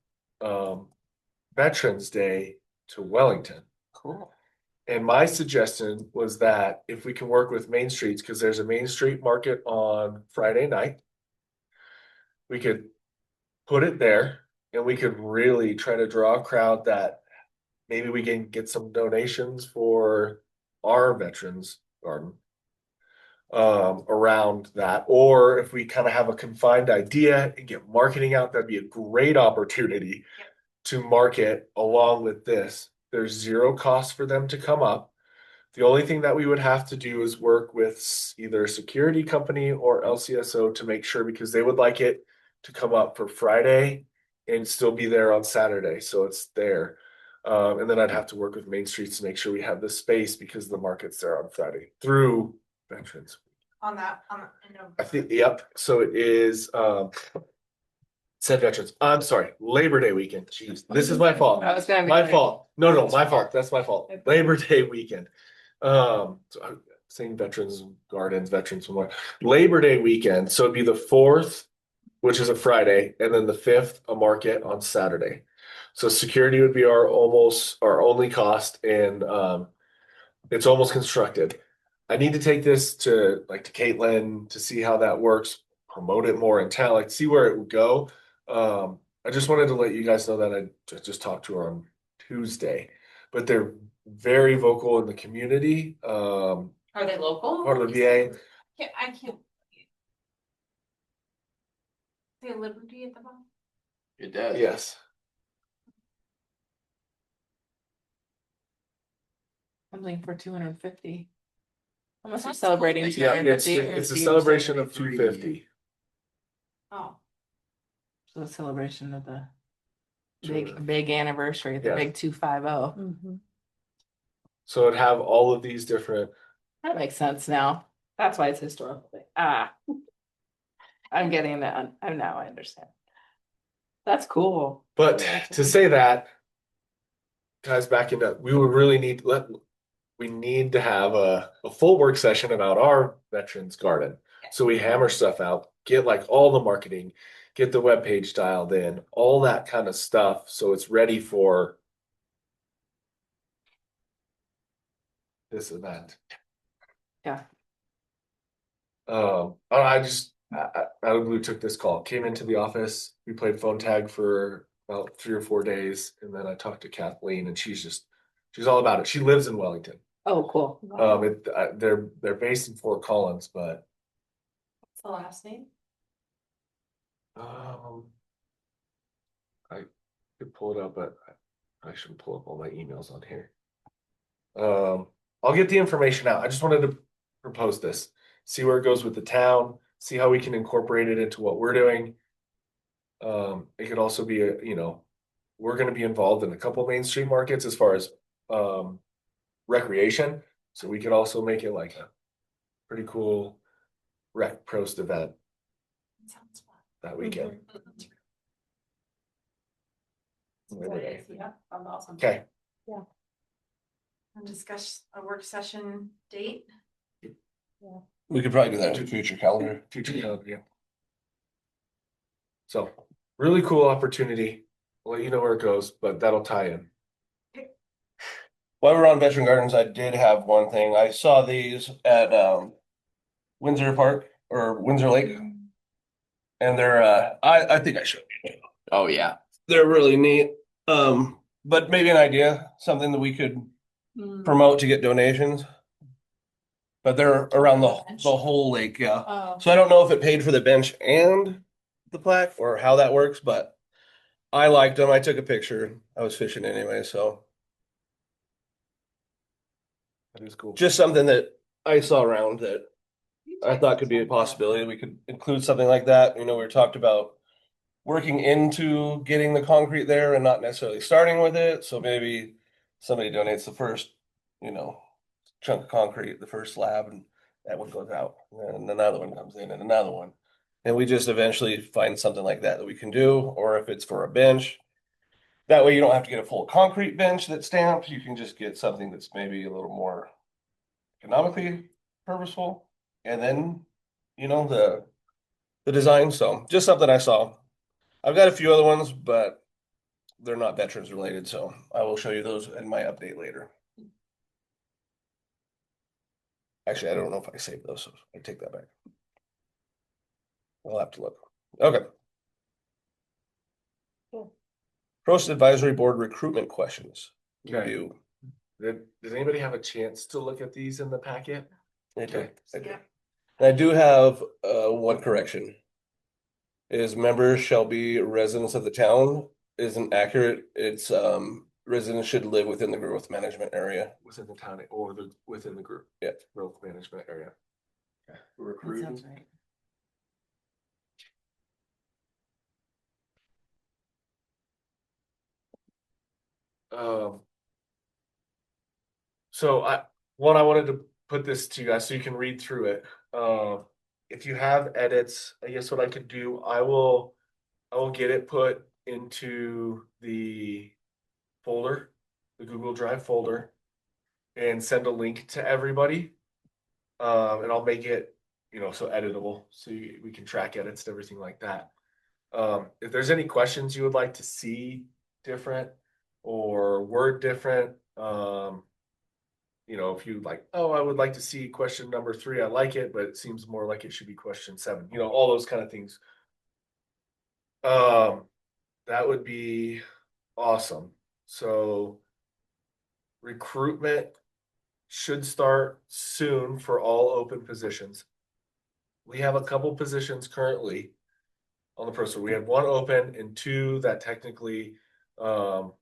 Veterans Day to Wellington. Cool. And my suggestion was that if we can work with Main Streets, because there's a Main Street market on Friday night, we could put it there and we could really try to draw a crowd that maybe we can get some donations for our Veterans Garden around that. Or if we kind of have a confined idea and get marketing out, that'd be a great opportunity to market along with this. There's zero cost for them to come up. The only thing that we would have to do is work with either a security company or LCSO to make sure, because they would like it to come up for Friday and still be there on Saturday. So it's there. And then I'd have to work with Main Streets to make sure we have the space because the market's there on Friday through Veterans. I think, yep. So it is, said Veterans. I'm sorry, Labor Day weekend. Jeez, this is my fault. I was gonna be My like, fault. No, my fault. That's my fault. Labor Day weekend. So I'm saying Veterans Gardens, Veterans Memorial. Labor Day weekend. So it'd be the 4th, which is a Friday, and then the 5th, a market on Saturday. So security would be our only cost, and it's almost constructed. I need to take this to Caitlin to see how that works, promote it more in town, like see where it would go. I just wanted to let you guys know that I just talked to her on Tuesday, but they're very vocal in the community. Are they local? Part of the VA. I can't. Say Liberty at the bottom. It does. Yes. Something for 250. How much are That's celebrating cool. Yeah, it's 250? a celebration of 250. Oh, So a celebration of the Sure. big anniversary, the Yeah. big 250. Mhm. So it'd have all of these different. That makes sense now. That's why it's historical. I'm getting that. I understand. That's cool. But to say that, guys, back into we would really need we need to have a full work session about our Veterans Garden. So we hammer stuff out, get like all the marketing, get the webpage dialed in, all that kind of stuff, so it's ready for this event. Yeah. I just out of the blue took this call, came into the office, we played phone tag for about 3 or 4 days, and then I talked to Kathleen, and she's all about it. She lives in Wellington. Oh, cool. They're based in Fort Collins, but what's the last name? I could pull it up, but I shouldn't pull up all my emails on here. I'll get the information out. I just wanted to propose this, see where it goes with the town, see how we can incorporate it into what we're doing. It could also be we're going to be involved in a couple Main Street markets as far as recreation, so we could also make it like a pretty cool PROST event Sounds fun. that weekend. Labor Day. Yeah, sounds awesome. Okay, And discuss a work session date. We could probably do that in the future calendar. future calendar, yeah. So, really cool opportunity. I'll let you know where it goes, but that'll tie in. While we're on Veteran Gardens, I did have one thing. I saw these at Windsor Park or Windsor Lake. And they're I think I should. Oh, yeah. They're really neat. But maybe an idea, something that we could Mm. promote to get donations. But they're around the whole lake, yeah. Oh. So I don't know if it paid for the bench and the plaque or how that works, but I liked them. I took a picture. I was fishing anyway, so That is cool. just something that I saw around that I thought could be a possibility. We could include something like that. You know, we talked about working into getting the concrete there and not necessarily starting with it. So maybe somebody donates the first, you know, chunk of concrete, the first slab, and that one goes out. And another one comes in and another one. And we just eventually find something like that that we can do, or if it's for a bench. That way you don't have to get a full concrete bench that's stamped. You can just get something that's maybe a little more economically purposeful. And then, you know, the design. So just something I saw. I've got a few other ones, but they're not veterans related, so I will show you those in my update later. Actually, I don't know if I saved those, so I take that back. I'll have to look. Okay. Cool. PROST Advisory Board recruitment questions. Okay. You. Does anybody have a chance to look at these in the packet? I do. I do. Yeah. I do have one correction. Is members shall be residents of the town isn't accurate. It's residents should live within the growth management area. Within the town or within the group? Yeah. Growth management area. Recruiting. Um. So I wanted to put this to you guys so you can read through it. If you have edits, I guess what I could do, I will get it put into the folder, the Google Drive folder, and send a link to everybody. And I'll make it, you know, so editable, so we can track edits and everything like that. If there's any questions you would like to see different or word different, you know, if you like, oh, I would like to see question number 3, I like it, but it seems more like it should be question 7, you know, all those kind of things. That would be awesome. So recruitment should start soon for all open positions. We have a couple positions currently on the PROST. We have 1 open and 2 that technically were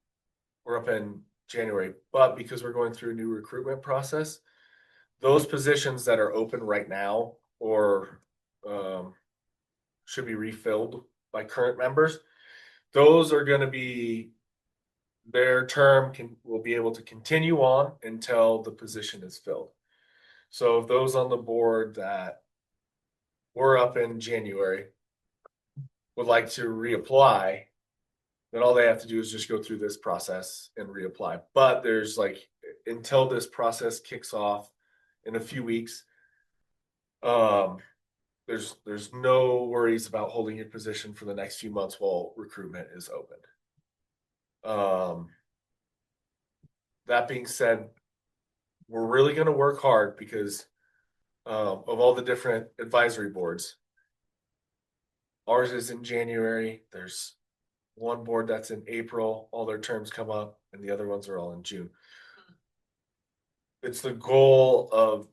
up in January, but because we're going through a new recruitment process, those positions that are open right now or should be refilled by current members, those are going to be their term will be able to continue on until the position is filled. So if those on the board that were up in January would like to reapply, then all they have to do is just go through this process and reapply. But there's like, until this process kicks off in a few weeks, there's no worries about holding your position for the next few months while recruitment is open. That being said, we're really going to work hard because of all the different advisory boards. Ours is in January. There's 1 board that's in April. All their terms come up, and the other ones are all in June. It's the goal of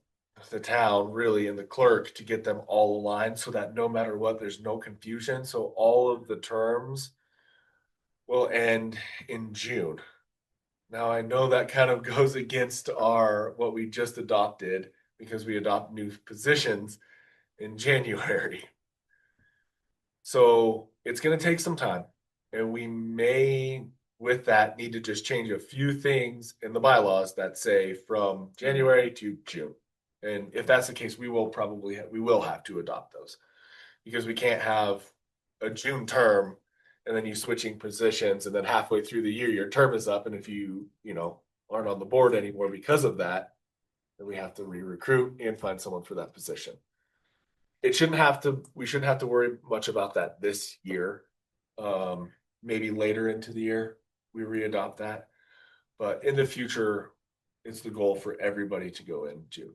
the town, really, and the clerk to get them all aligned so that no matter what, there's no confusion. So all of the terms will end in June. Now I know that kind of goes against what we just adopted because we adopt new positions in January. So it's going to take some time, and we may, with that, need to just change a few things in the bylaws that say from January to June. And if that's the case, we will have to adopt those. Because we can't have a June term and then you switching positions and then halfway through the year, your term is up. And if you aren't on the board anymore because of that, then we have to re-recruit and find someone for that position. We shouldn't have to worry much about that this year. Maybe later into the year, we re-adopt that. But in the future, it's the goal for everybody to go in June.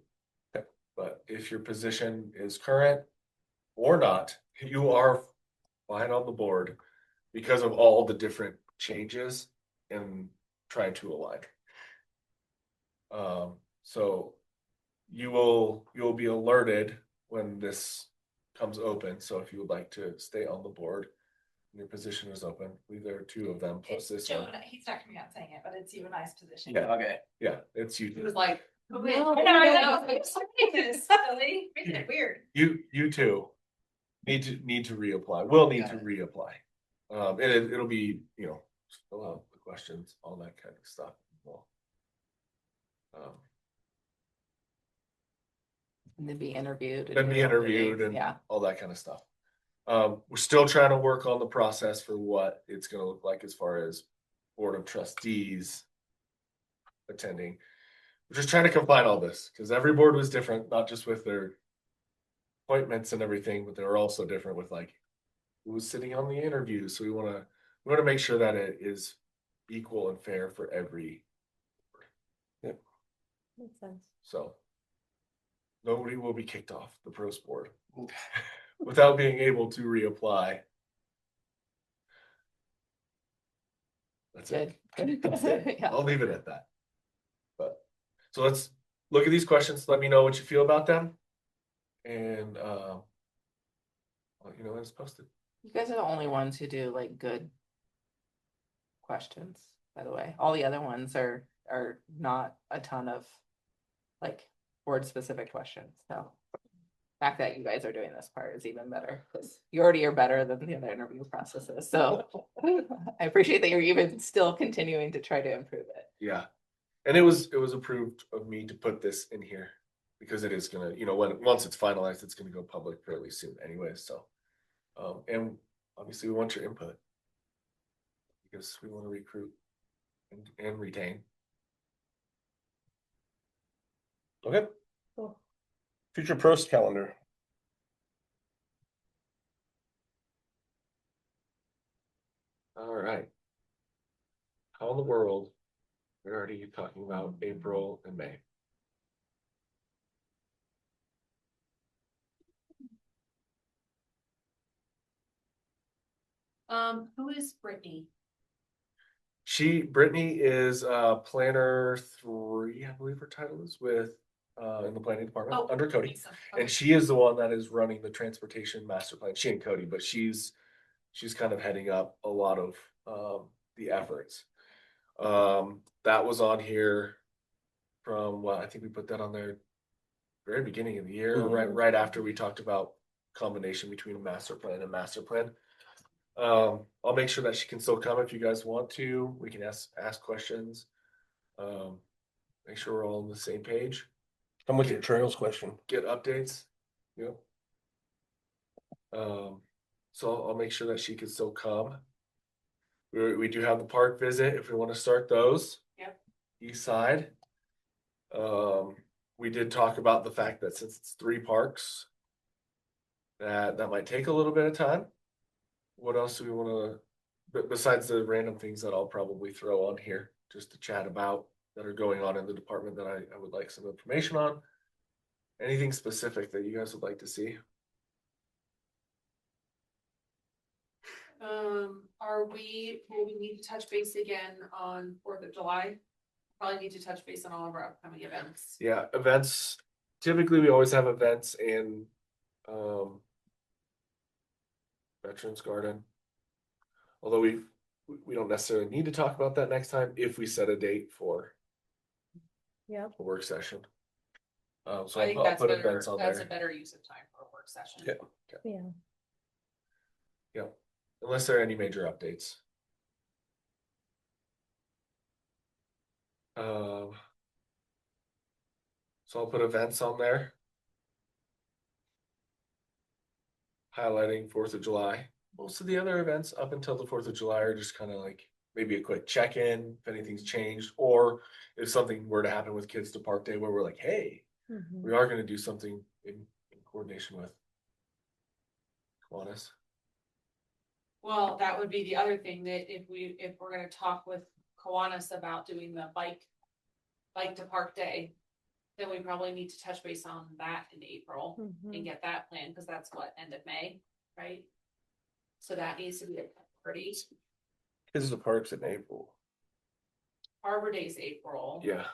But if your position is current or not, you are fine on the board because of all the different changes and trying to align. So you'll be alerted when this comes open. So if you would like to stay on the board, and your position is open. There are two of them plus this Joe, one. he's not coming out saying it, but it's you and I's position. Yeah. Okay. Yeah, it's It you. was like, I No, know, I know. I'm sorry, this silly, making it weird. You too need to reapply. We'll need Got to it. reapply. It'll be, fill out the questions, all that kind of stuff. Well, And then be interviewed. then be interviewed and Yeah. all that kind of stuff. We're still trying to work on the process for what it's gonna look like as far as Board of Trustees attending. We're just trying to combine all this, because every board was different, not just with their appointments and everything, but they were also different with like who was sitting on the interview. So we wanna make sure that it is equal and fair for every. Makes sense. So nobody will be kicked off the PROST board without being able to reapply. That's it. Good. That's it. Yeah. I'll leave it at that. But so let's look at these questions. Let me know what you feel about them. And I'll let you know when it's posted. You guys are the only ones who do like good questions, by the way. All the other ones are not a ton of like word specific questions. So the fact that you guys are doing this part is even better because you already are better than the other interview processes. So I appreciate that you're even still continuing to try to improve it. Yeah. And it was approved of me to put this in here because it is gonna, once it's finalized, it's gonna go public fairly soon anyway. So and obviously we want your input because we want to recruit and retain. Okay. Cool. Future PROST calendar. All right. How in the world? We're already talking about April and May. who is Brittany? Brittany is planner 3, I believe her title is with in the planning department Oh, under Cody. makes sense. And Okay. she is the one that is running the transportation master plan. She and Cody, but she's kind of heading up a lot of the efforts. That was on here from I think we put that on there very beginning of the year, right after we talked about combination between master plan and master plan. I'll make sure that she can still come if you guys want to. We can ask questions. Make sure we're all on the same page. Come with your trails question. Get updates. Yep. So I'll make sure that she can still come. We do have the park visit if we want to start those. Yep. East side. We did talk about the fact that since it's 3 parks, that might take a little bit of time. What else do we want to, besides the random things that I'll probably throw on here just to chat about that are going on in the department that I would like some information on? Anything specific that you guys would like to see? Will we need to touch base again on 4th of July? Probably need to touch base on all of our upcoming events. Yeah, events. Typically, we always have events in Veterans Garden. Although we don't necessarily need to talk about that next time if we set a date for Yep. a work session. So I think I'll that's put better, events on that's a there. better use of time for a work session. Yeah. Yeah. Unless there are any major updates. So I'll put events on there. Highlighting 4th of July. Most of the other events up until the 4th of July are just kind of like maybe a quick check-in if anything's changed, or if something were to happen with Kids to Park Day where we're like, hey, Mhm. we are gonna do something in coordination with Kiwanis. Well, that would be the other thing that if we're gonna talk with Kiwanis about doing the bike to park day, then we probably need to touch base on that in April and Mhm. get that planned, because that's what, end of May, right? So that needs to be a priority. Kids to Parks in April. Arbor Day's April. Yeah,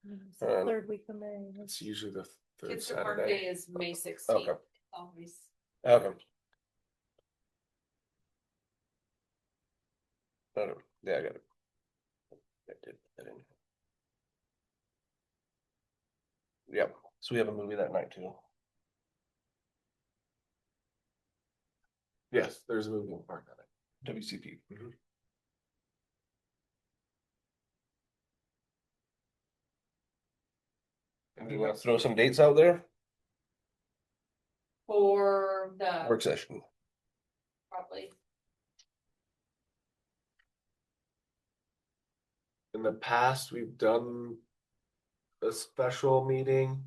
It's the third week of May. it's usually the third Kids to Park Saturday. Day is May 16th. Okay. Always. Okay. Yeah, I got it. I did put that in. Yep, so we have a movie that night too. Yes, there's a movie in the park that night. WCP. And you wanna throw some dates out there? For the, Work session. probably, In the past, we've done a special meeting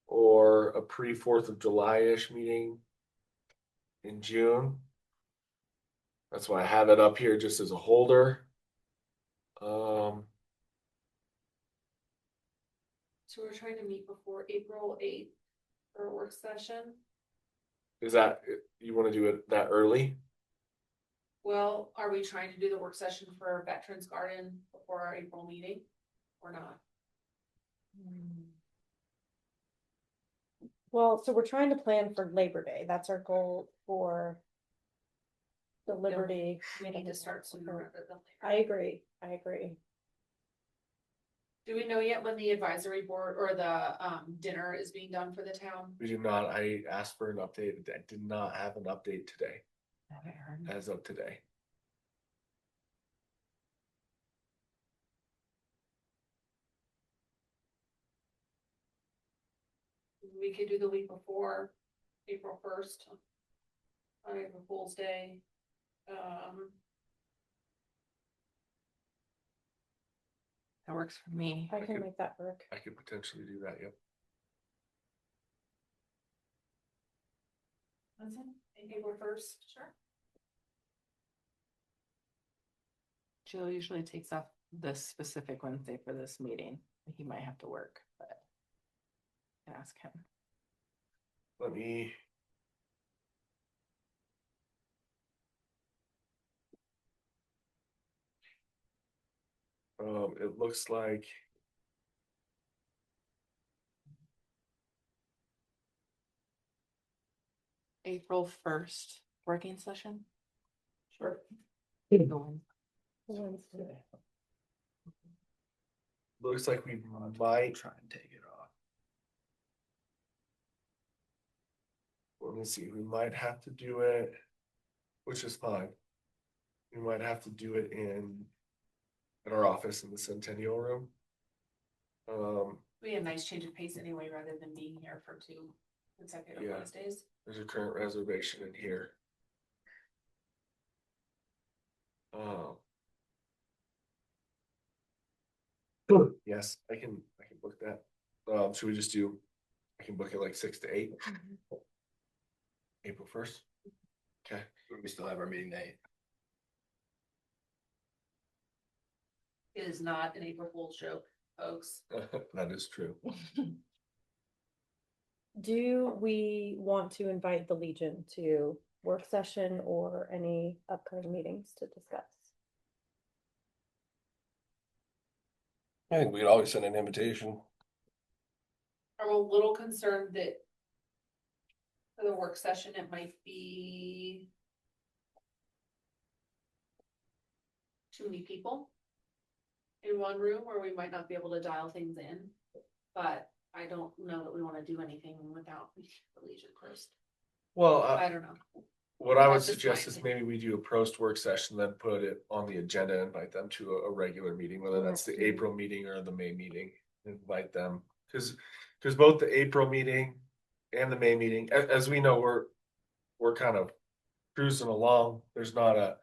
or a pre-4th of July-ish meeting in June. That's why I have it up here just as a holder. so we're trying to meet before April 8th for a work session. Is that, you wanna do it that early? Well, are we trying to do the work session for Veterans Garden before our April meeting or not? Well, so we're trying to plan for Labor Day. That's our goal for the Liberty. We need to start sooner rather than I later. agree, I agree. Do we know yet when the advisory board or the dinner is being done for the town? We do not, I asked for an update, I did not have an update today, Haven't heard. as of today. We could do the week before, April 1st. On April Fool's Day. That works for me. I can make that work. I could potentially do that, yep. That's it, April 1st, sure. Jill usually takes off this specific Wednesday for this meeting. He might have to work, but I can ask him. Let me. It looks like. April 1st, working session? Sure. Going. Wednesday. Looks like we might. Try and take it off. Let me see, we might have to do it, which is fine. We might have to do it in our office in the Centennial Room. We had a nice change of pace anyway, rather than being here for 2 consecutive Yeah. Wednesdays. There's a current reservation in here. Yes, I can book that. Should we just do, I can book it like 6 to 8, April 1st? Okay, We still have our meeting date. It is not an April Fool's joke, folks. that is true. Do we want to invite the Legion to work session or any upcoming meetings to discuss? I think we'd always send an invitation. I'm a little concerned that for the work session, it might be too many people in one room where we might not be able to dial things in, but I don't know that we want to do anything without the Legion first. Well, I don't know. what I would That's just suggest my is opinion. maybe we do a PROST work session, then put it on the agenda, invite them to a regular meeting, whether that's the Absolutely. April meeting or the May meeting. Invite them, Cause both the April meeting and the May meeting, as we know, we're kind of cruising along. There's not a.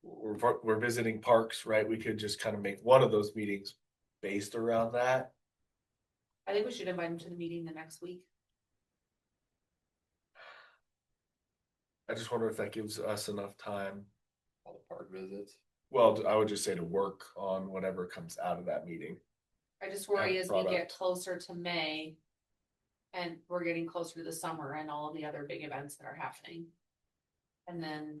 We're visiting parks, right? We could just kind of make one of those meetings based around that. I think we should invite them to the meeting the next week. I just wonder if that gives us enough time. All the park visits. Well, I would just say to work on whatever comes out of that meeting. I just worry Have as we get product. closer to May. And we're getting closer to the summer and all of the other big events that are happening. And then.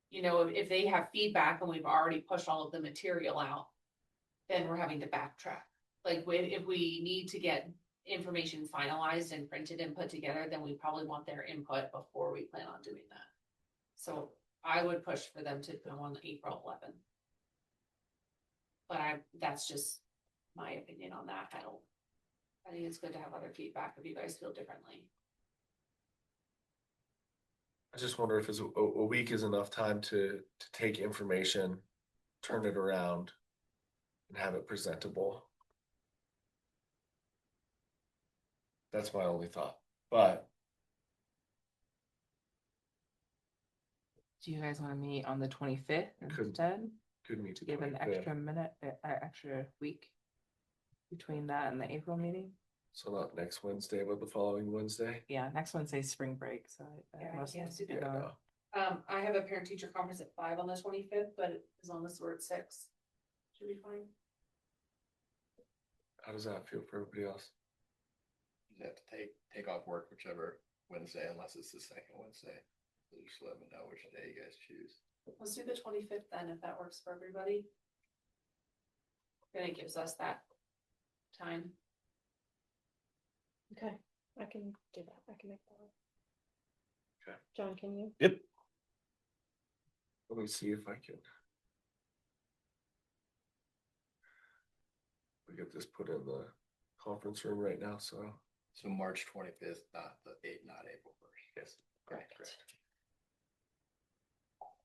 You know, if they have feedback and we've already pushed all of the material out. Then we're having to backtrack. Like if we need to get information finalized and printed and put together, then we probably want their input before we plan on doing that. So I would push for them to go on April 11th. But that's just my opinion on that. I think it's good to have other feedback if you guys feel differently. I just wonder if a week is enough time to take information, turn it around. And have it presentable. That's my only thought, but Do you guys wanna meet on the 25th Could- instead? could meet. To give an extra minute, extra week? Between that and the April meeting? So not next Wednesday, but the following Wednesday. Yeah, next Wednesday's spring break, so. Yeah, most I of can't us do are that. gone. I have a parent teacher conference at 5 on the 25th, but as long as we're at 6. Should be fine. How does that feel for everybody else? You have to take off work whichever Wednesday, unless it's the second Wednesday. So just let me know which day you guys choose. Let's do the 25th then, if that works for everybody. Then it gives us that time. Okay, I can do that. I can make that work. Okay. John, can you? Yep. Let me see if I can. We get this put in the conference room right now, so. So March 25th, not April 1st. Yes. Correct.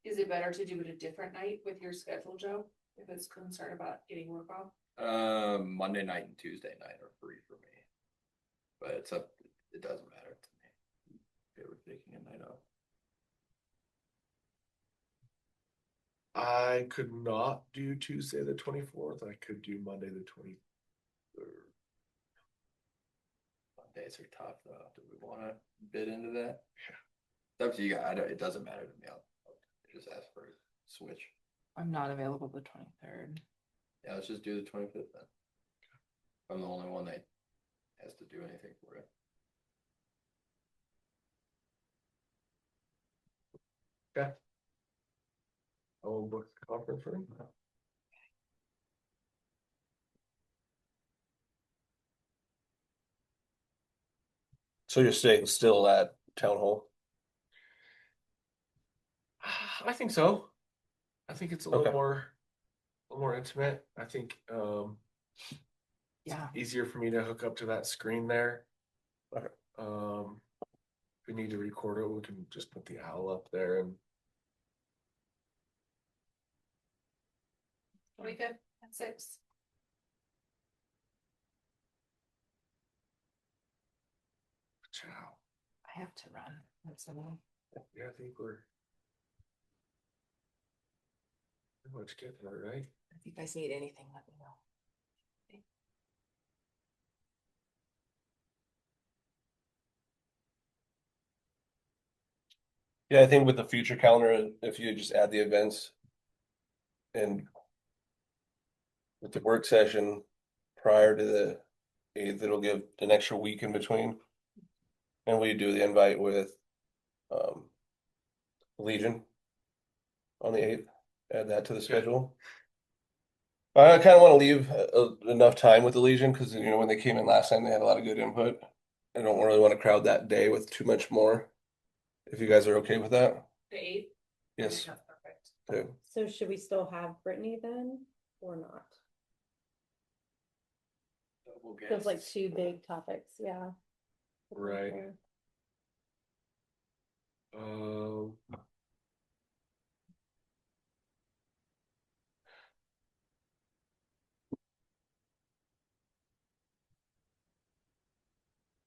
Is it better to do it a different night with your schedule, Joe? If it's concerned about getting work off? Monday night and Tuesday night are free for me. But it doesn't matter to me. Okay, we're taking a night off. I could not do Tuesday the 24th. I could do Monday the 23rd. Mondays are tough though. Do we wanna bid into that? It's up to you guys. It doesn't matter to me. I'll just ask for a switch. I'm not available the 23rd. Yeah, let's just do the 25th then. I'm the only one that has to do anything for it. Okay. I'll book the conference room. So you're staying still at town hall? I think so. I think it's a Okay. little more intimate. I think Yeah. easier for me to hook up to that screen there. Okay. If we need to record it, we can just put the owl up there and 25th at 6. ciao. I have to run. That's all. Yeah, I think we're pretty much getting it right. If you guys need anything, let me know. Yeah, I think with the future calendar, if you just add the events. And. With the work session prior to the 8th, it'll give an extra week in between. And we do the invite with. Legion. On the 8th, add that to the schedule. I kind of want to leave enough time with the Legion, because you know, when they came in last time, they had a lot of good input. I don't really want to crowd that day with too much more. If you guys are okay with that, The 8th? yes. That's perfect. Too. So should we still have Brittany then, or not? Double Feels like guess. 2 big topics, yeah. Right.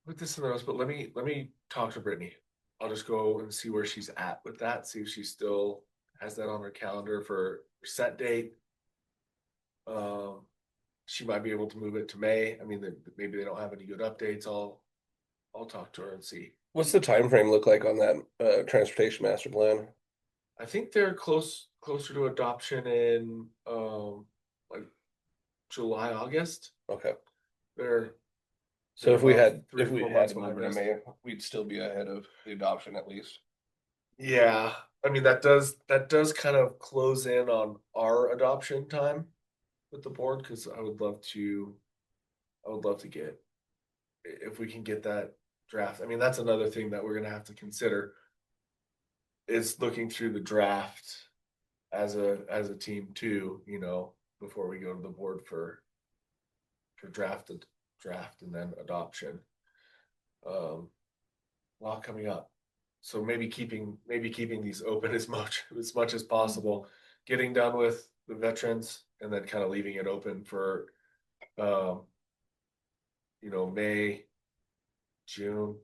put this in the notes, but let me talk to Brittany. I'll just go and see where she's at with that, see if she still has that on her calendar for set date. She might be able to move it to May. I mean, maybe they don't have any good updates. I'll talk to her and see. What's the time frame look like on that transportation master plan? I think they're closer to adoption in like July, August. Okay, They're so if we about had, 3 or if we 4 had months to move it behind to us. May, we'd still be ahead of the adoption at least. Yeah, I mean that does kind of close in on our adoption time with the board, because I would love to get, if we can get that draft. I mean, that's another thing that we're gonna have to consider is looking through the draft as a team too, you know, before we go to the board for draft and then adoption. A lot coming up. So maybe keeping these open as much as possible, getting done with the veterans and then kind of leaving it open for May, June.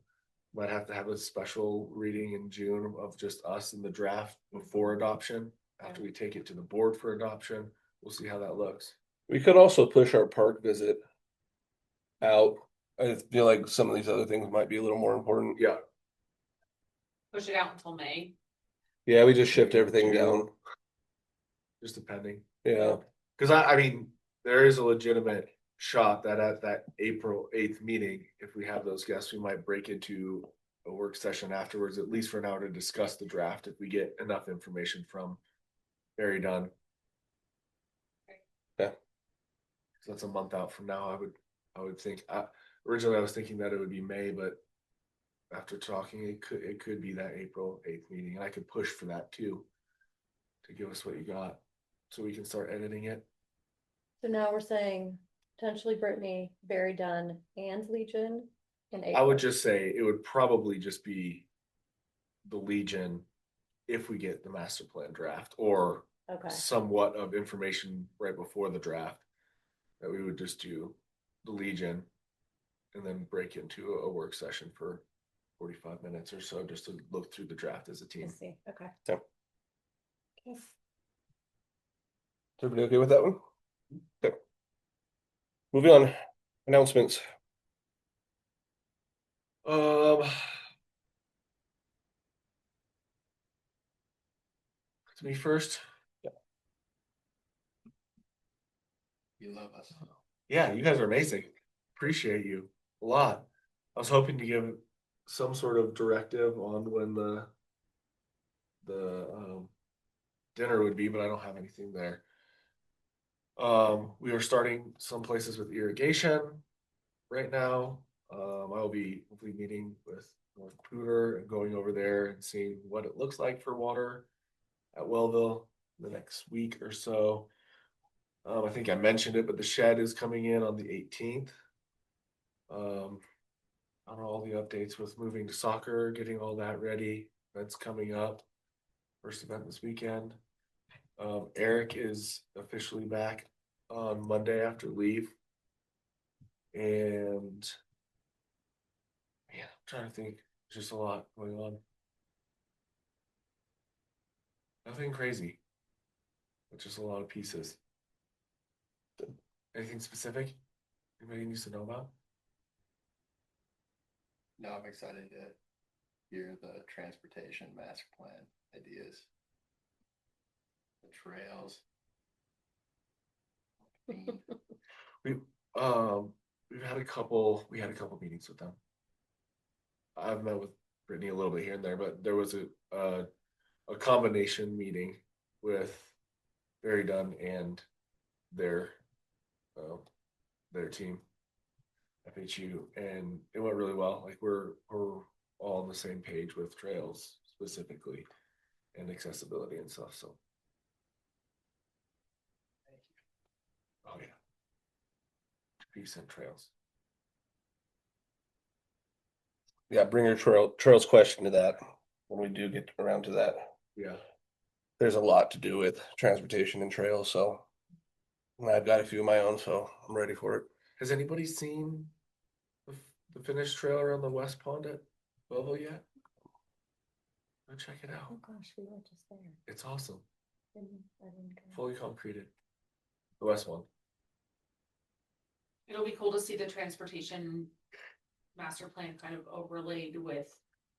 Might have to have a special reading in June of just us in the draft before adoption. After we take it to the board for adoption, we'll see how that looks. We could also push our park visit out. I feel like some of these other things might be a little more important. Yeah, Push it out until May. Yeah, we just shift everything June. down. just depending. Yeah, Because I mean, there is a legitimate shot that at that April 8th meeting, if we have those guests, we might break into a work session afterwards, at least for an hour, to discuss the draft if we get enough information from Barry Dunn. Okay. So that's a month out from now. I would think. Originally, I was thinking that it would be May, but after talking, it could be that April 8th meeting, and I could push for that too, to give us what you got, so we can start editing it. So now we're saying potentially Brittany, Barry Dunn, and Legion in I April. would just say it would probably just be the Legion if we get the master plan draft or Okay, somewhat of information right before the draft, that we would just do the Legion and then break into a work session for 45 minutes or so just to look through the draft as a I team. see, okay. Yeah. Okay. is everybody okay with that one? Okay. Moving on, announcements. To me first. You love us. Yeah, you guys are amazing. Appreciate you a lot. I was hoping to give some sort of directive on when the dinner would be, but I don't have anything there. We are starting some places with irrigation right now. I will be hopefully meeting with North Pooter and going over there and seeing what it looks like for water at Wellville the next week or so. I think I mentioned it, but the shed is coming in on the 18th. On all the updates with moving to soccer, getting all that ready. That's coming up. First event this weekend. Eric is officially back on Monday after leave. And yeah, I'm trying to think. There's just a lot going on. Nothing crazy, but just a lot of pieces. Anything specific anybody needs to know about? No, I'm excited to hear the transportation master plan ideas. The trails. We've had a couple meetings with them. I've met with Brittany a little bit here and there, but there was a combination meeting with Barry Dunn and their team, FHU, and it went really well. Like we're all on the same page with trails specifically and accessibility and stuff. So, oh yeah, peace and trails. Yeah, bring your trails question to that when we do get around to that. Yeah, There's a lot to do with transportation and trails, so and I've got a few of my own, so I'm ready for it. has anybody seen the finished trailer on the west pond at Belleville yet? Go check it Oh out. gosh, we were just there. It's awesome. I didn't go. Fully concreted. The west one. It'll be cool to see the transportation master plan kind of overlaid with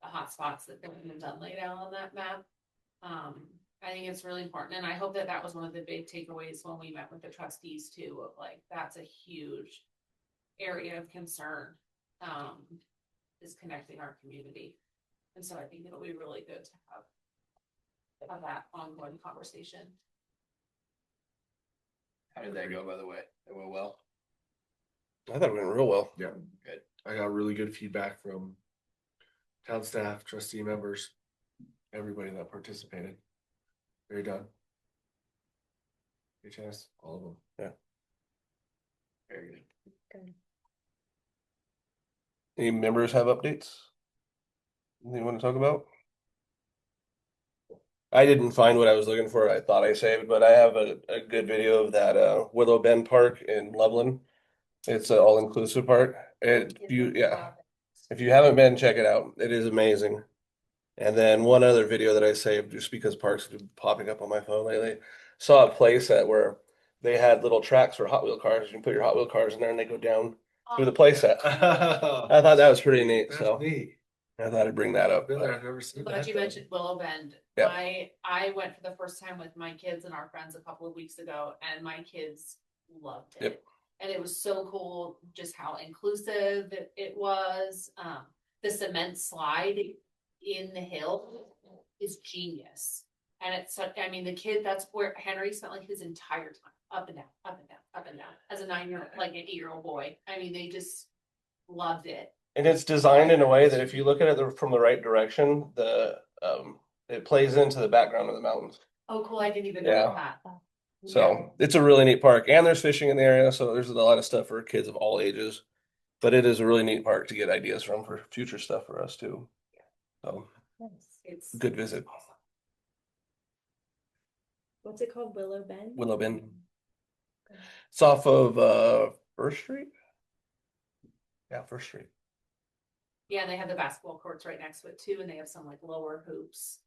the hotspots that have done laid out on that map. I think it's really important, and I hope that that was one of the big takeaways when we met with the trustees too, of like, that's a huge area of concern, is connecting our community. And so I think it'll be really good to have that ongoing conversation. How did that go, by the way? It went well. I thought it went real well. Yeah. Good. I got really good feedback from town staff, trustee members, everybody that participated. Very done. HS, all of them. Very good. Good. Any members have updates? Anything you want to talk about? I didn't find what I was looking for. I thought I saved, but I have a good video of that Willow Bend Park in Loveland. It's an all-inclusive park. If you haven't been, check it out. It is amazing. And then one other video that I saved just because parks have been popping up on my phone lately. Saw a place where they had little tracks for Hot Wheel cars. You can put your Hot Wheel cars in there and they go down through the playset. I thought that was pretty neat. That's So neat. I thought I'd bring that up. Been there, I've never seen Glad that. you though. mentioned Willow Bend. Yeah. I went for the first time with my kids and our friends a couple of weeks ago, and my kids loved it. Yep. And it was so cool just how inclusive it was. The cement slide in the hill is genius. And it's such, I mean, the kid, that's where Henry spent like his entire time, up and down, up and down, up and down, as a 9-year-old, like an 8-year-old boy. I mean, they just loved it. And it's designed in a way that if you look at it from the right direction, it plays into the background of the mountains. Oh, cool, I didn't even know Yeah. that. So it's a really neat park, and there's fishing in the area, so there's a lot of stuff for kids of all ages. But it is a really neat park to get ideas from for future stuff for us too. So Nice. It's good visit. What's it called? Willow Bend? Willow Bend. Okay. It's off of First Street. Yeah, First Street. Yeah, they have the basketball courts right next to it too, and they have some like lower hoops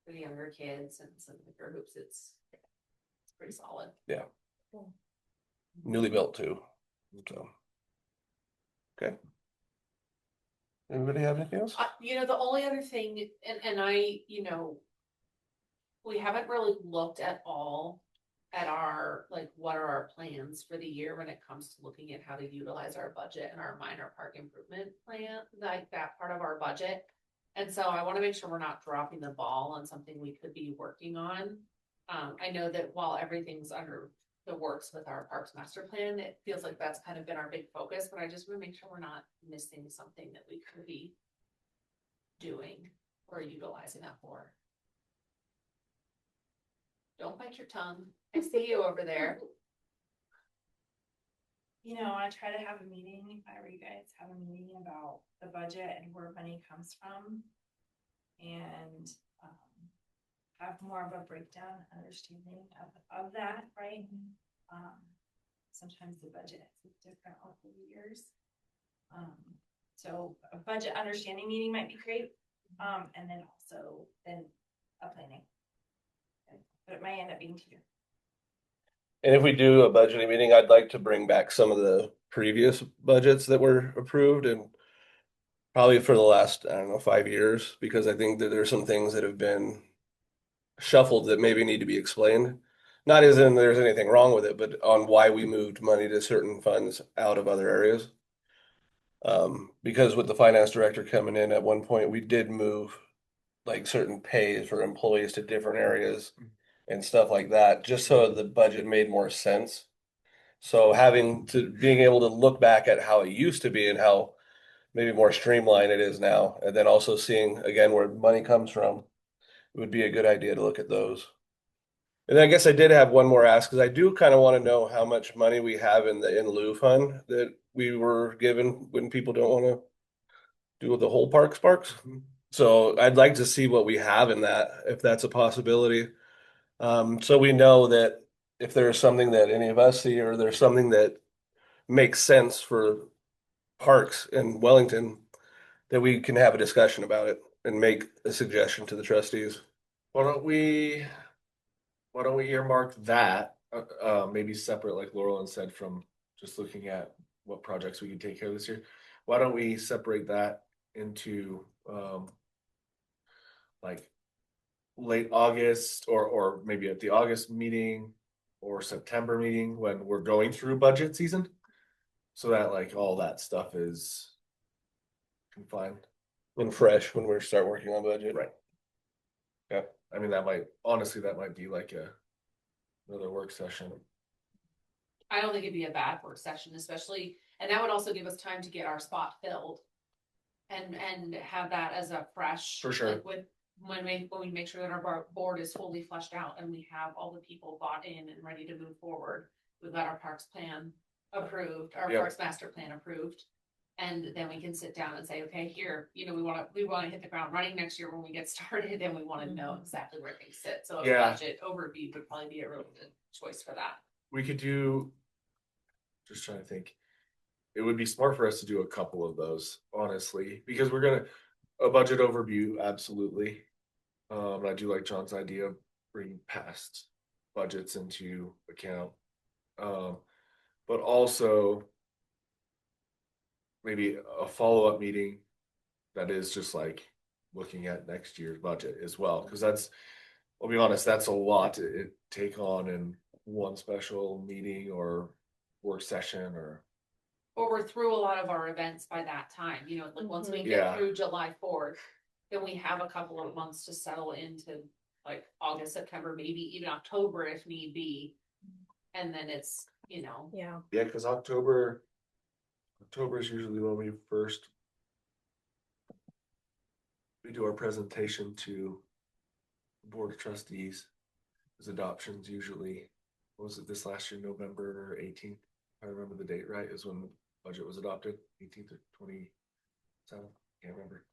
for the younger kids and some bigger hoops. It's pretty solid. Cool. Newly built too. So okay. Anybody have anything else? The only other thing, and I, we haven't really looked at all at our, like, what are our plans for the year when it comes to looking at how to utilize our budget and our minor park improvement plan, like that part of our budget. And so I want to make sure we're not dropping the ball on something we could be working on. I know that while everything's under the works with our parks master plan, it feels like that's kind of been our big focus, but I just want to make sure we're not missing something that we could be doing or utilizing that for. Don't bite your tongue. I see you over there. I try to have a meeting, if I were you guys, have a meeting about the budget and where money comes from. And have more of a breakdown, understanding of that, right? Sometimes the budget is different over the years. So a budget understanding meeting might be great. And then also a planning. But it might end up being 2. And if we do a budgeting meeting, I'd like to bring back some of the previous budgets that were approved and probably for the last, 5 years, because I think that there's some things that have been shuffled that maybe need to be explained. Not as in there's anything wrong with it, but on why we moved money to certain funds out of other areas. Because with the finance director coming in at one point, we did move like certain pays for employees to different areas and stuff like that, just so the budget made more sense. So being able to look back at how it used to be and how maybe more streamlined it is now, and then also seeing again where money comes from, it would be a good idea to look at those. And I guess I did have one more ask, because I do kind of want to know how much money we have in the in lieu fund that we were given when people don't want to do the whole parks. So I'd like to see what we have in that, if that's a possibility. So we know that if there's something that any of us see, or there's something that makes sense for parks in Wellington, that we can have a discussion about it and make a suggestion to the trustees. Why don't we earmark that, maybe separate, like Laurel said, from just looking at what projects we can take care of this year? Why don't we separate that into, like late August or maybe at the August meeting or September meeting when we're going through budget season? So that like all that stuff is confined. And fresh when we start working on budget. Right. Yeah, I mean, that might be like another work session. I don't think it'd be a bad work session, especially, and that would also give us time to get our spot filled. And have that as a fresh. For sure. Like when we make sure that our board is fully fleshed out and we have all the people bought in and ready to move forward. We've got our parks plan approved, our Yeah. parks master plan approved. And then we can sit down and say, okay, here, we wanna hit the ground running next year when we get started, and we wanna know exactly where things sit. So a Yeah. budget overview would probably be a real good choice for that. We could do, just trying to think. It would be smart for us to do a couple of those, honestly, because a budget overview, absolutely. And I do like John's idea of bringing past budgets into account. But also maybe a follow-up meeting that is just like looking at next year's budget as well, because I'll be honest, that's a lot to take on in one special meeting or work session or. Or we're through a lot of our events by that time, like once we Yeah. get through July 4th, then we have a couple of months to settle into like August, September, maybe even October if need be. And then it's, Yeah. Yeah, because October is usually when we do our presentation to the Board of Trustees. Because adoptions usually, what was it this last year, November 18th? I remember the date right, is when the budget was adopted, 18th or 27th, can't remember.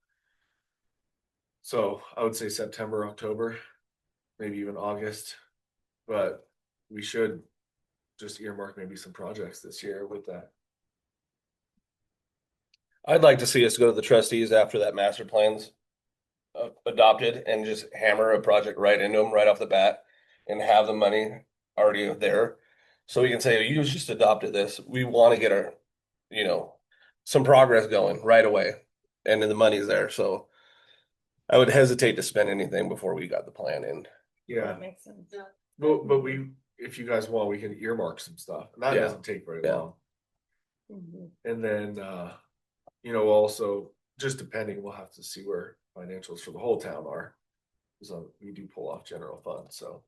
So I would say September, October, maybe even August, but we should just earmark maybe some projects this year with that. I'd like to see us go to the trustees after that master plan's adopted and just hammer a project right into them right off the bat and have the money already there. So we can say, you just adopted this. We want to get our, some progress going right away. And then the money's there. So I would hesitate to spend anything before we got the plan in. Yeah, That makes sense. but if you guys want, we can earmark some stuff, and that Yeah. doesn't take very Yeah. long. Mhm. And then, also, just depending, we'll have to see where financials for the whole town are. So we do pull off general fund, so.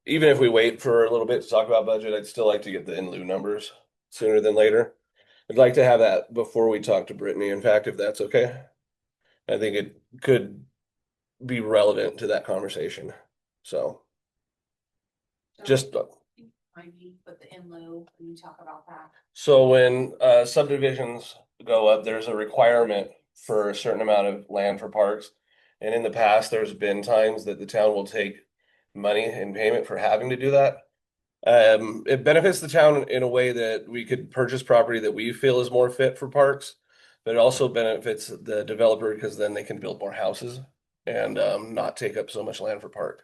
Even if we wait for a little bit to talk about budget, I'd still like to get the in lieu numbers sooner than later. I'd like to have that before we talk to Brittany, in fact, if that's okay. I think it could be relevant to that conversation. So just, Maybe with the in lieu, when you talk about that. so when subdivisions go up, there's a requirement for a certain amount of land for parks. And in the past, there's been times that the town will take money in payment for having to do that. It benefits the town in a way that we could purchase property that we feel is more fit for parks. But it also benefits the developer because then they can build more houses and not take up so much land for park.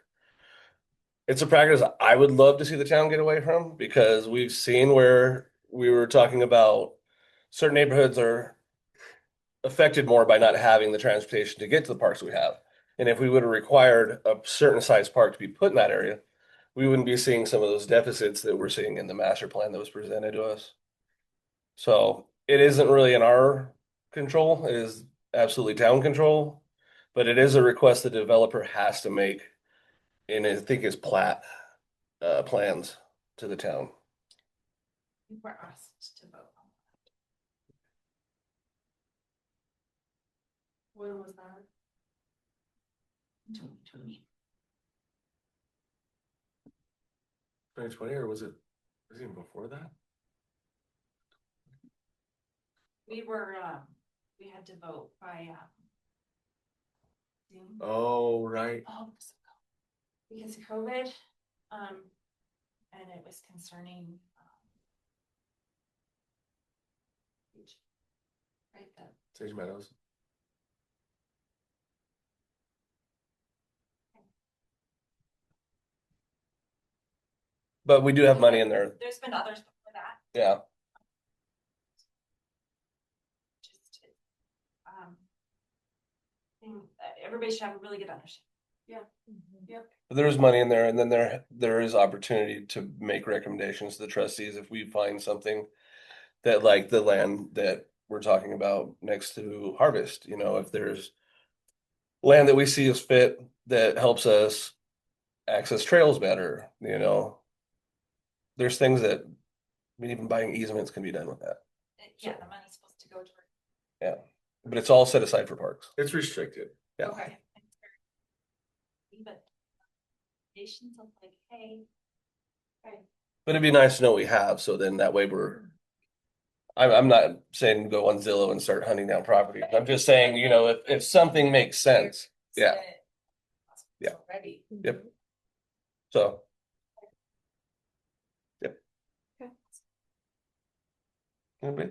It's a practice I would love to see the town get away from because we've seen where we were talking about certain neighborhoods are affected more by not having the transportation to get to the parks we have. And if we would have required a certain size park to be put in that area, we wouldn't be seeing some of those deficits that we're seeing in the master plan that was presented to us. So it isn't really in our control, it is absolutely town control, but it is a request the developer has to make in, I think, his plans to the town. We were asked to vote on that. When was that? 2020. 2020, or was it even before that? We were, we had to vote by, Zoom. Oh, right. Oh, because of COVID, and it was concerning, Right, that- Sage Meadows. But we do have money in there, There's been others before that, yeah. just to, everybody should have a really good understanding. There is money in there, and then there is opportunity to make recommendations to the trustees if we find something that, like the land that we're talking about next to Harvest, you know, if there's land that we see as fit that helps us access trails better, you know. There's things that, I mean, even buying easements can be done with that, Yeah, the money's supposed to go toward. but it's all set aside for parks. It's restricted. Yeah. Okay, But nations of like, hey, But it'd be nice to know what we have, so then that way I'm not saying go on Zillow and start hunting down property. I'm just saying, you know, if something makes sense, yeah. Yeah. already. Yep. So. Yep. Okay. Anybody?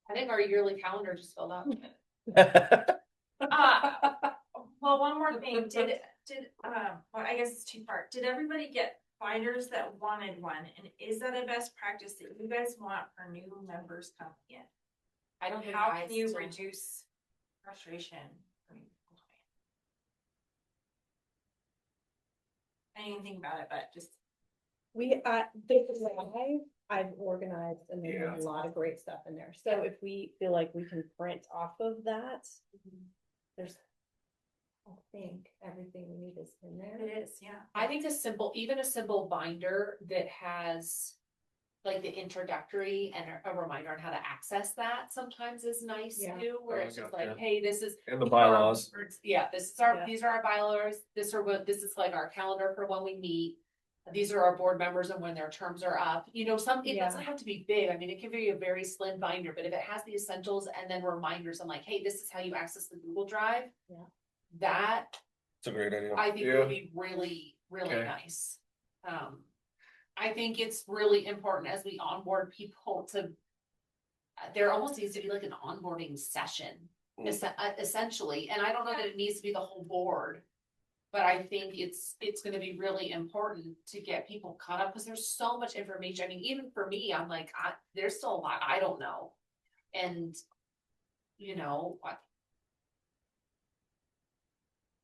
I think our yearly calendar just filled up. Well, one more thing, well, I guess it's two-part. Did everybody get binders that wanted one? And is that a best practice that you guys want for new members coming in? I don't think How I can you still- reduce frustration? I didn't think about it, but just, I've organized and there's a lot of great stuff in there. So if we feel like we can print off of that, there's, I think everything we need is in there. it is, yeah. I think even a simple binder that has like the introductory and a reminder on how to access that sometimes is nice Yeah. too, where Oh, it's just gotcha. like, hey, this is. And the bylaws. Yeah, Yeah. these are our bylaws, this is like our calendar for when we meet. These are our board members and when their terms are up, you know, it doesn't have to be big, I mean, it can be a very slim binder, but if it has the essentials and then reminders, I'm like, hey, this is how you access the Google Drive. Yeah. That It's a great idea. I think Yeah. would be really, really Okay. nice. I think it's really important as we onboard people there almost needs to be like an onboarding session, essentially, and I don't know that it needs to be the whole board. But I think it's gonna be really important to get people caught up, because there's so much information, I mean, even for me, I'm like, there's still a lot I don't know. And, you know,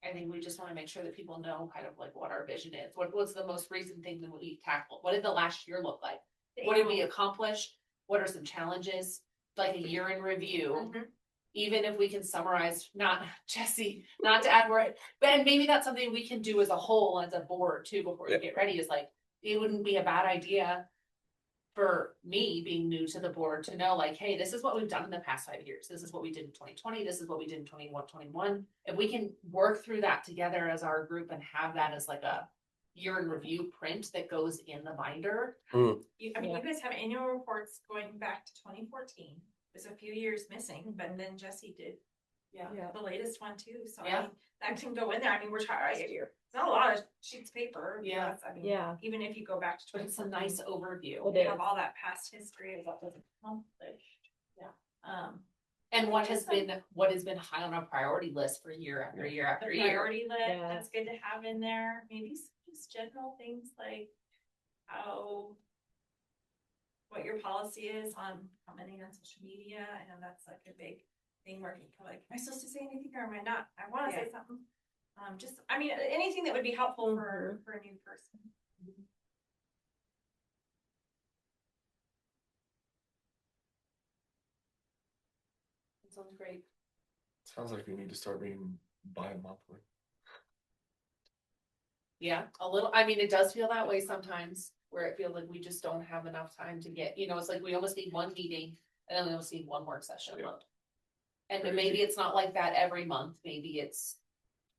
I think we just wanna make sure that people know kind of like what our vision is, what's the most recent thing that we tackled, what did the last year look like? What did we accomplish? What are some challenges? Like a year in review, Mhm. even if we can summarize, not Jesse, not to add word, but maybe that's something we can do as a whole, as a board too, before we Yeah. get ready, is like, it wouldn't be a bad idea for me being new to the board to know like, hey, this is what we've done in the past 5 years. This is what we did in 2020. This is what we did in 21. If we can work through that together as our group and have that as like a year in review print that goes in the binder. You Yeah. guys have annual reports going back to 2014. There's a few years missing, but then Jesse did Yeah. the latest one too, so Yeah. I mean, that can go in there. I mean, we're trying, it's not a lot of sheets of paper. Yeah. I mean, Yeah. even if you go back to But it's a 2014, nice overview. It they is. have all that past history of what was accomplished. Yeah. And And what has been high on our priority list for year after year the after year. priority list, Yeah. that's good to have in there, maybe some just general things like what your policy is on commenting on social media. I know that's like a big thing where people are like, am I supposed to say anything or am I not? I wanna say something. Just, I mean, anything that would be helpful for a new person. That sounds great. Sounds like we need to start being bi-monthly. Yeah, a little, I mean, it does feel that way sometimes, where it feels like we just don't have enough time to get, you know, it's like we almost need one meeting and then we almost need one work session a Yeah. month. And then maybe it's not like that every month, maybe it's,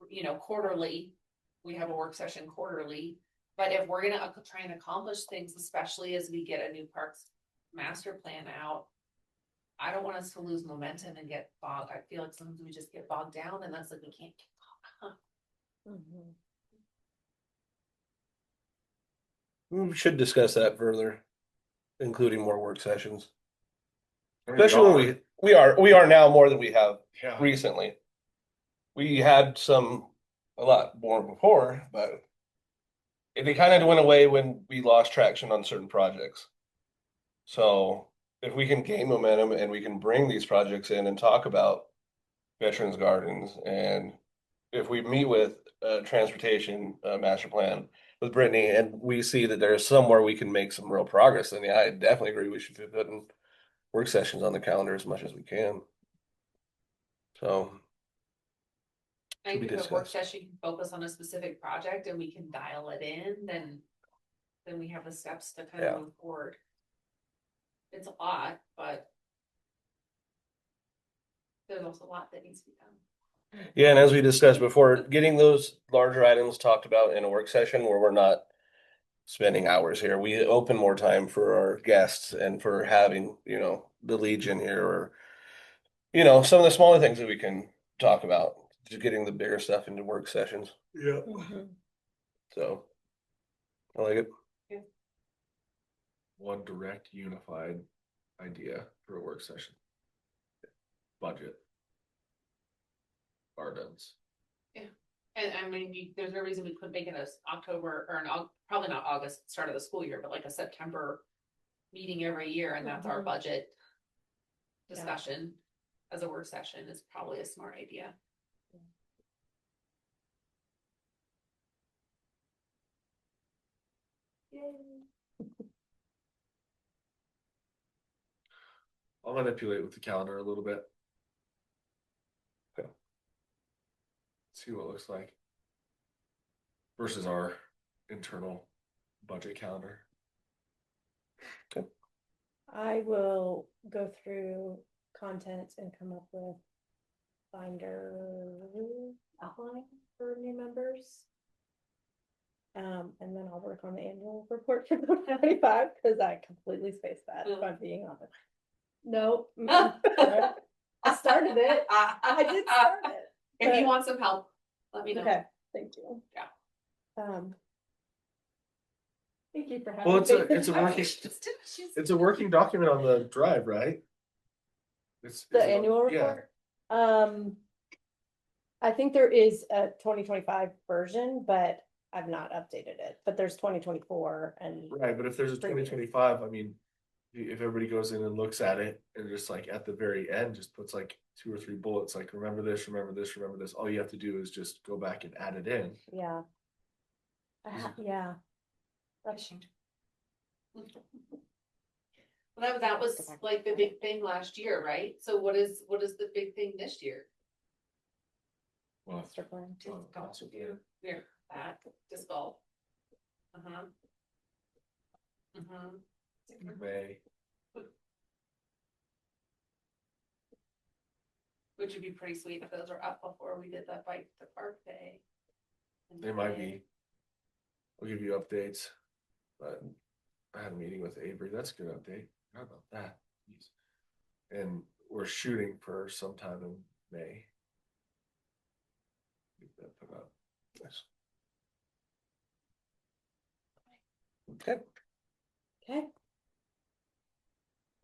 you know, quarterly, we have a work session quarterly. But if we're gonna try and accomplish things, especially as we get a new parks master plan out, I don't want us to lose momentum and get bogged. I feel like sometimes we just get bogged down and that's like, we can't. Mhm. We should discuss that further, including more work sessions. Especially when we are now more than we have Yeah. recently. We had a lot more before, but they kind of went away when we lost traction on certain projects. So if we can gain momentum and we can bring these projects in and talk about veterans gardens, and if we meet with transportation master plan with Brittany and we see that there's somewhere we can make some real progress, then yeah, I definitely agree we should be putting work sessions on the calendar as much as we can. So I to be think if a work discussed. session can focus on a specific project and we can dial it in, then we have the steps to kind Yeah. of move forward. It's a lot, but there's also a lot that needs to be done. Yeah, and as we discussed before, getting those larger items talked about in a work session where we're not spending hours here. We open more time for our guests and for having, the Legion here or, some of the smaller things that we can talk about, just getting the bigger stuff into work sessions. Yeah. Mhm. So I like it. One direct unified idea for a work session. Budget. Gardens. And I mean, there's no reason we couldn't make it as October or probably not August, start of the school year, but like a September meeting every year, and that's our Mhm. budget Yeah. discussion as a work session is probably a smart idea. I'll manipulate with the calendar a little bit. Okay. See what it looks like. Versus our internal budget calendar. I will go through content and come up with binder outline for new members. And then I'll work on the annual report for 2025 because I completely spaced that, if I'm being honest. No, I started it. I did start it. If you but- want some help, let me know. Okay, thank you. Yeah. Thank you for having. Well, it's a faith in working, us. it's a working document on the drive, right? It's The is it on- annual yeah. report? I think there is a 2025 version, but I've not updated it, but there's 2024 and. Right, but if there's a Previous. 2025, I mean, if everybody goes in and looks at it and just like at the very end, just puts like 2 or 3 bullets, like remember this, remember this, remember this. All you have to do is just go back and add it in. Yeah. Yeah. Well, that was like the big thing last year, right? So what is the big thing this year? Well, Master plan. Disc golf review. Yeah, that disc golf. Uh-huh. May. Which would be pretty sweet if those were up before we did that bike to park day. They might be. I'll give you updates. But I had a meeting with Avery. That's a good update. How about that? Jeez. And we're shooting for sometime in May. Get that put up. Yes. Okay. Okay.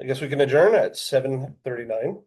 I guess we can adjourn at 7:39.